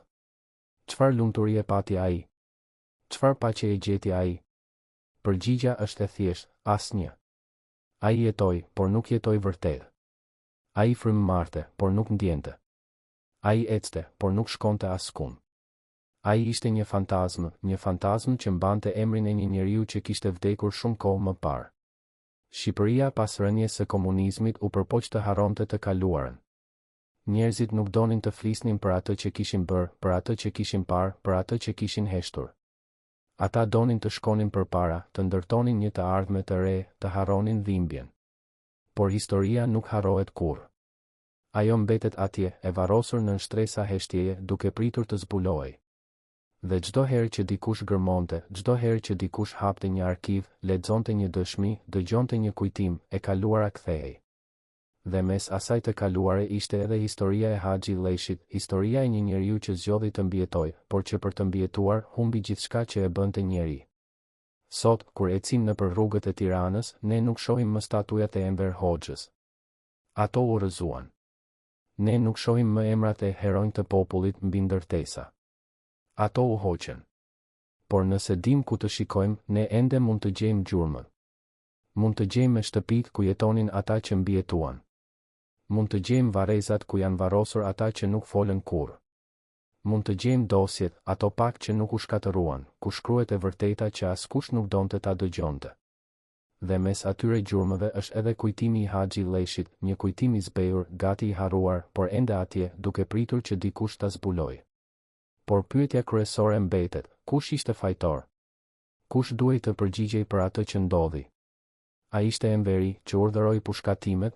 Çfarë lumturie pati ai? Çfarë paqe e gjeti ai? Përgjigja është e thjeshtë: asnjë. Ai jetoi, por nuk jetoi vërtet. Ai frymëmarte, por nuk ndjente. Ai ecte, por nuk shkonte askund. Ai ishte një fantazm që mbante emrin e një njeriu që kishte vdekur shumë kohë më parë. Shqipëria pas rënies së komunizmit u përpoq të harronte të kaluarën. Njerëzit nuk donin të flisnin për atë që kishin bërë, për atë që kishin parë, për atë që kishin heshtur. Ata donin të shkonin përpara, të ndërtonin një të ardhme të re, të harronin dhimbjen. Por historia nuk harrohet kurrë. Ajo mbetet atje, e varrosur në shtresa heshtjeje, duke pritur të zbulojë. Dhe çdo herë që dikush gërmonte, çdo herë që dikush hapte një arkiv, lexonte një dëshmi, dëgjonte një kujtim, e kaluara kthehej. Dhe mes asaj të kaluare ishte edhe historia e Haxhi Leshit, historia e një njeriu që zgjodhi të mbijetoj, por që për të mbijetuar humbi gjithçka që e bënte njeri. Sot, kur ecim nëpër rrugët e Tiranës, ne nuk shohim më statujat e Enver Hoxhës. Ato u rrëzuan. Ne nuk shohim më emrat e heronj të popullit mbi ndërtesa. Ato u hoqën. Por nëse dim ku të shikojmë, ne ende mund të gjejmë gjurmën. Mund të gjejmë shtëpitë ku jetonin ata që mbijetuan. Mund të gjejmë varrezat ku janë varrosur ata që nuk folën kurrë. Mund të gjejmë dosjet, ato pak që nuk u shkatëruan, ku shkruhet e vërteta që askush nuk donte ta dëgjonte. Dhe mes atyre gjurmëve është edhe kujtimi i Haxhi Leshit, një kujtim i zbehur, gati i harruar, por ende atje, duke pritur që dikush ta zbulojë. Por pyetja kryesore mbetet: kush ishte fajtor? Kush duhej të përgjigjej për atë që ndodhi? A ishte Enveri që urdhëroi pushkatimet?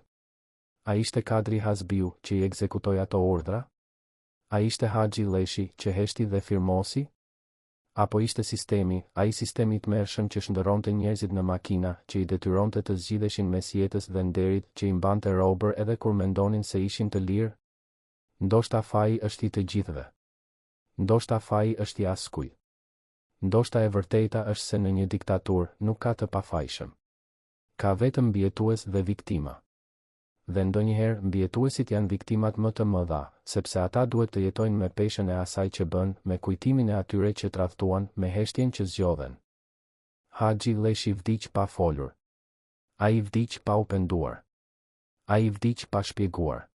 A ishte Kadri Hasbiu që i ekzekutoi ato urdhra? A ishte Haxhi Leshi që heshti dhe firmosi? Apo ishte sistemi, ai sistemi i tmerrshëm që shndërronte njerëzit në makina, që i detyronte të zgjidheshin mes jetës dhe nderit, që i mbante robër edhe kur mendonin se ishin të lirë? Ndoshta faji është i të gjithëve. Ndoshta faji është i askujt. Ndoshta e vërteta është se në një diktaturë nuk ka të pafajshëm. Ka vetëm mbijetues dhe viktima. Dhe ndonjëherë mbijetuesit janë viktimat më të mëdha, sepse ata duhet të jetojnë me peshën e asaj që bën, me kujtimin e atyre që tradhtuan, me heshtjen që zgjodhen. Haxhi Leshi vdiq pa folur. Ai vdiq pa u penduar. Ai vdiq pa shpjeguar.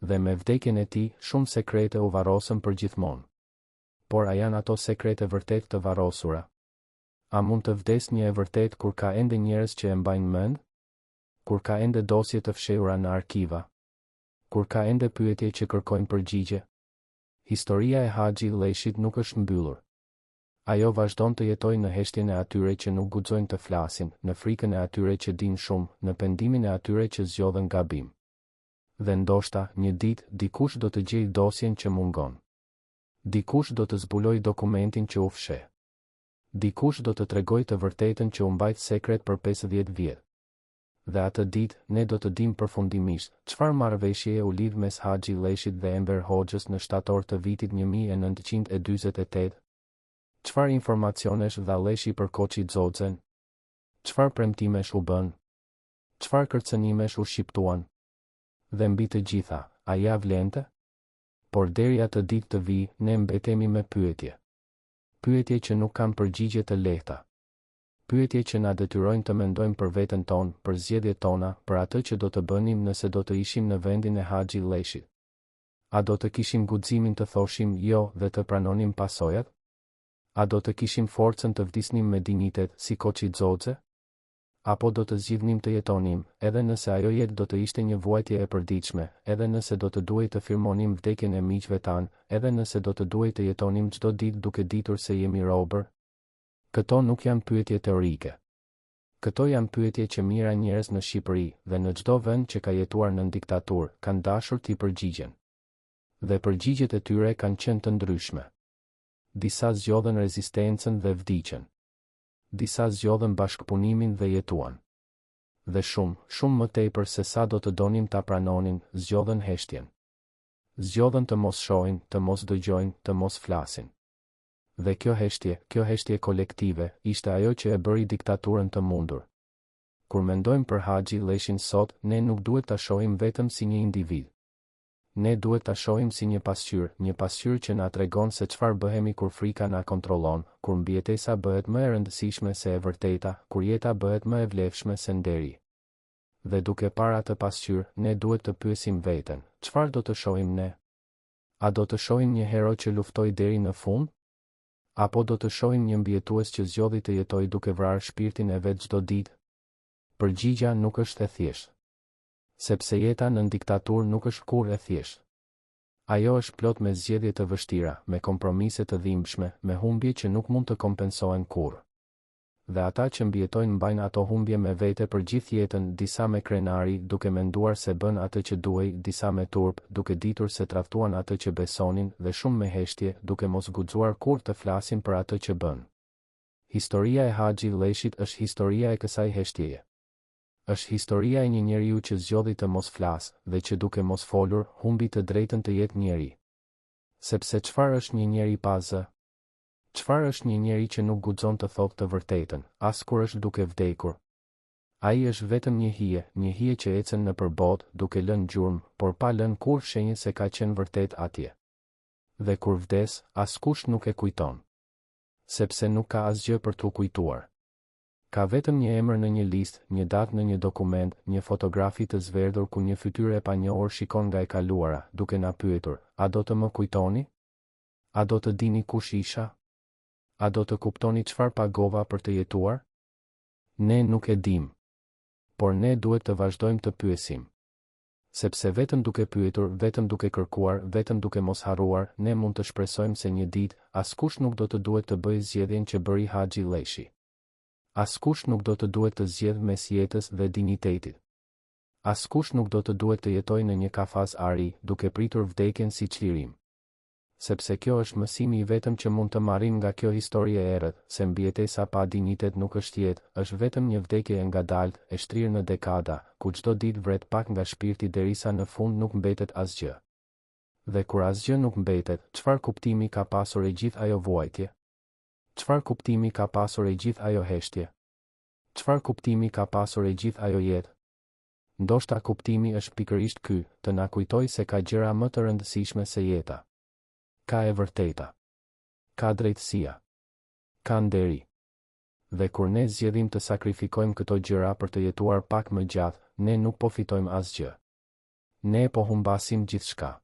Dhe me vdekjen e tij, shumë sekrete u varrosën për gjithmonë. Por a janë ato sekrete vërtet të varrosura? A mund të vdes një e vërtet kur ka ende njerëz që e mbajnë mend? Kur ka ende dosje të fshehura në arkiva? Kur ka ende pyetje që kërkojnë përgjigje? Historia e Haxhi Leshit nuk është mbyllur. Ajo vazhdon të jetojë në heshtjen e atyre që nuk guxojnë të flasin, në frikën e atyre që dinë shumë, në pendimin e atyre që zgjodhen gabim. Dhe ndoshta, një ditë, dikush do të gjejë dosjen që mungon. Dikush do të zbulojë dokumentin që u fsheh. Dikush do të tregojë të vërtetën që u mbajt sekret për 50 vjet. Dhe atë ditë, ne do të dim përfundimisht çfarë marrëveshjeje u lidh mes Haxhi Leshit dhe Enver Hoxhës në shtator të vitit 1948. Çfarë informacionesh dha Leshi për Koçit Xoxhen? Çfarë premtimesh u bën? Çfarë kërcënimesh u shqiptuan? Dhe mbi të gjitha, a ja vlente? Por deri atë ditë të vi, ne mbetemi me pyetje. Pyetje që nuk kanë përgjigje të lehta. Pyetje që na detyrojnë të mendojmë për veten tonë, për zgjedhjet tona, për atë që do të bënim nëse do të ishim në vendin e Haxhi Lleshit. A do të kishim guximin të thoshim jo dhe të pranonim pasojat? A do të kishim forcën të vdisnim me dinjitet si Koçi Xoxe? Apo do të zgjidhnim të jetonim, edhe nëse ajo jetë do të ishte një vuajtje e përditshme, edhe nëse do të duhej të firmonim vdekjen e miqve tanë, edhe nëse do të duhej të jetonim çdo ditë duke ditur se jemi robër? Këto nuk janë pyetje teorike. Këto janë pyetje që mijëra njerëz në Shqipëri dhe në çdo vend që ka jetuar në diktaturë kanë dashur t'i përgjigjen. Dhe përgjigjet e tyre kanë qenë të ndryshme. Disa zgjodhen rezistencën dhe vdiqen. Disa zgjodhen bashkëpunimin dhe jetuan. Dhe shumë më tepër se sa do të donim ta pranonin, zgjodhen heshtjen. Zgjodhen të mos shohin, të mos dëgjojnë, të mos flasin. Dhe kjo heshtje kolektive, ishte ajo që e bëri diktaturën të mundur. Kur mendojmë për Haxhi Lleshin sot, ne nuk duhet ta shohim vetëm si një individ. Ne duhet ta shohim si një pasqyrë që na tregon se çfarë bëhemi kur frika na kontrollon, kur mbijetesa bëhet më e rëndësishme se e vërteta, kur jeta bëhet më e vlefshme se nderi. Dhe duke parë atë pasqyrë, ne duhet të pyesim veten, çfarë do të shohim ne? A do të shohim një hero që luftoi deri në fund? Apo do të shohim një mbijetues që zgjodhi të jetojë duke vrarë shpirtin e vet çdo ditë? Përgjigja nuk është e thjeshtë. Sepse jeta në diktaturë nuk është kurrë e thjeshtë. Ajo është plot me zgjedhje të vështira, me kompromise të dhimbshme, me humbje që nuk mund të kompensohen kurrë. Dhe ata që mbijetojnë mbajnë ato humbje me vete për gjithë jetën, disa me krenari, duke menduar se bën atë që duhej, disa me turp, duke ditur se tradhtuan atë që besonin, dhe shumë me heshtje, duke mos guxuar kurrë të flasin për atë që bën. Historia e Haxhi Lleshit është historia e kësaj heshtjeje. Është historia e një njeriu që zgjodhi të mos flasë dhe që duke mos folur, humbi të drejtën të jetë njeri. Sepse çfarë është një njeri pa zë? Çfarë është një njeri që nuk guxon të thotë të vërtetën, as kur është duke vdekur? Ai është vetëm një hije që ecën nëpër botë, duke lënë gjurmë, por pa lënë kurrë shenjë se ka qenë vërtet atje. Dhe kur vdes, askush nuk e kujton. Sepse nuk ka asgjë për t'u kujtuar. Ka vetëm një emër në një listë, një datë në një dokument, një fotografi të zverdhur ku një fytyrë e panjohur shikon nga e kaluara, duke na pyetur, a do të më kujtoni? A do të dini kush isha? A do të kuptoni çfarë pagova për të jetuar? Ne nuk e dim. Por ne duhet të vazhdojmë të pyesim. Sepse vetëm duke pyetur, vetëm duke kërkuar, vetëm duke mos harruar, ne mund të shpresojmë se një ditë, askush nuk do të duhet të bëjë zgjedhjen që bëri Haxhi Lleshi. Askush nuk do të duhet të zgjedhë mes jetës dhe dinjitetit. Askush nuk do të duhet të jetojë në një kafaz ari, duke pritur vdekjen si çlirim. Sepse kjo është mësimi i vetëm që mund të marrim nga kjo histori e errët, se mbijetesa pa dinjitet nuk është jetë, është vetëm një vdekje e ngadaltë, e shtrirë në dekada, ku çdo ditë vret pak nga shpirti derisa në fund nuk mbetet asgjë. Dhe kur asgjë nuk mbetet, çfarë kuptimi ka pasur e gjithë ajo vuajtje? Çfarë kuptimi ka pasur e gjithë ajo heshtje? Çfarë kuptimi ka pasur e gjithë ajo jetë? Ndoshta kuptimi është pikërisht ky, të na kujtojë se ka gjëra më të rëndësishme se jeta. Ka e vërteta. Ka drejtësia. Ka nderi. Dhe kur ne zgjedhim të sakrifikojmë këto gjëra për të jetuar pak më gjatë, ne nuk po fitojmë asgjë. Ne po humbasim gjithçka.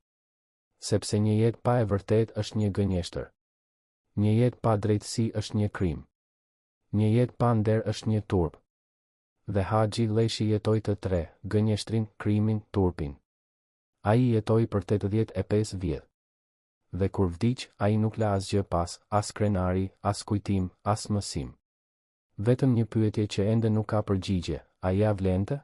Sepse një jetë pa e vërtetë është një gënjeshtër. Një jetë pa drejtësi është një krim. Një jetë pa nder është një turp. Dhe Haxhi Lleshi jetoi të tre, gënjeshtrin, krimin, turpin. Ai jetoi për 85 vjet. Dhe kur vdiq, ai nuk la asgjë pas, as krenari, as kujtim, as mësim. Vetëm një pyetje që ende nuk ka përgjigje, a ja vlente?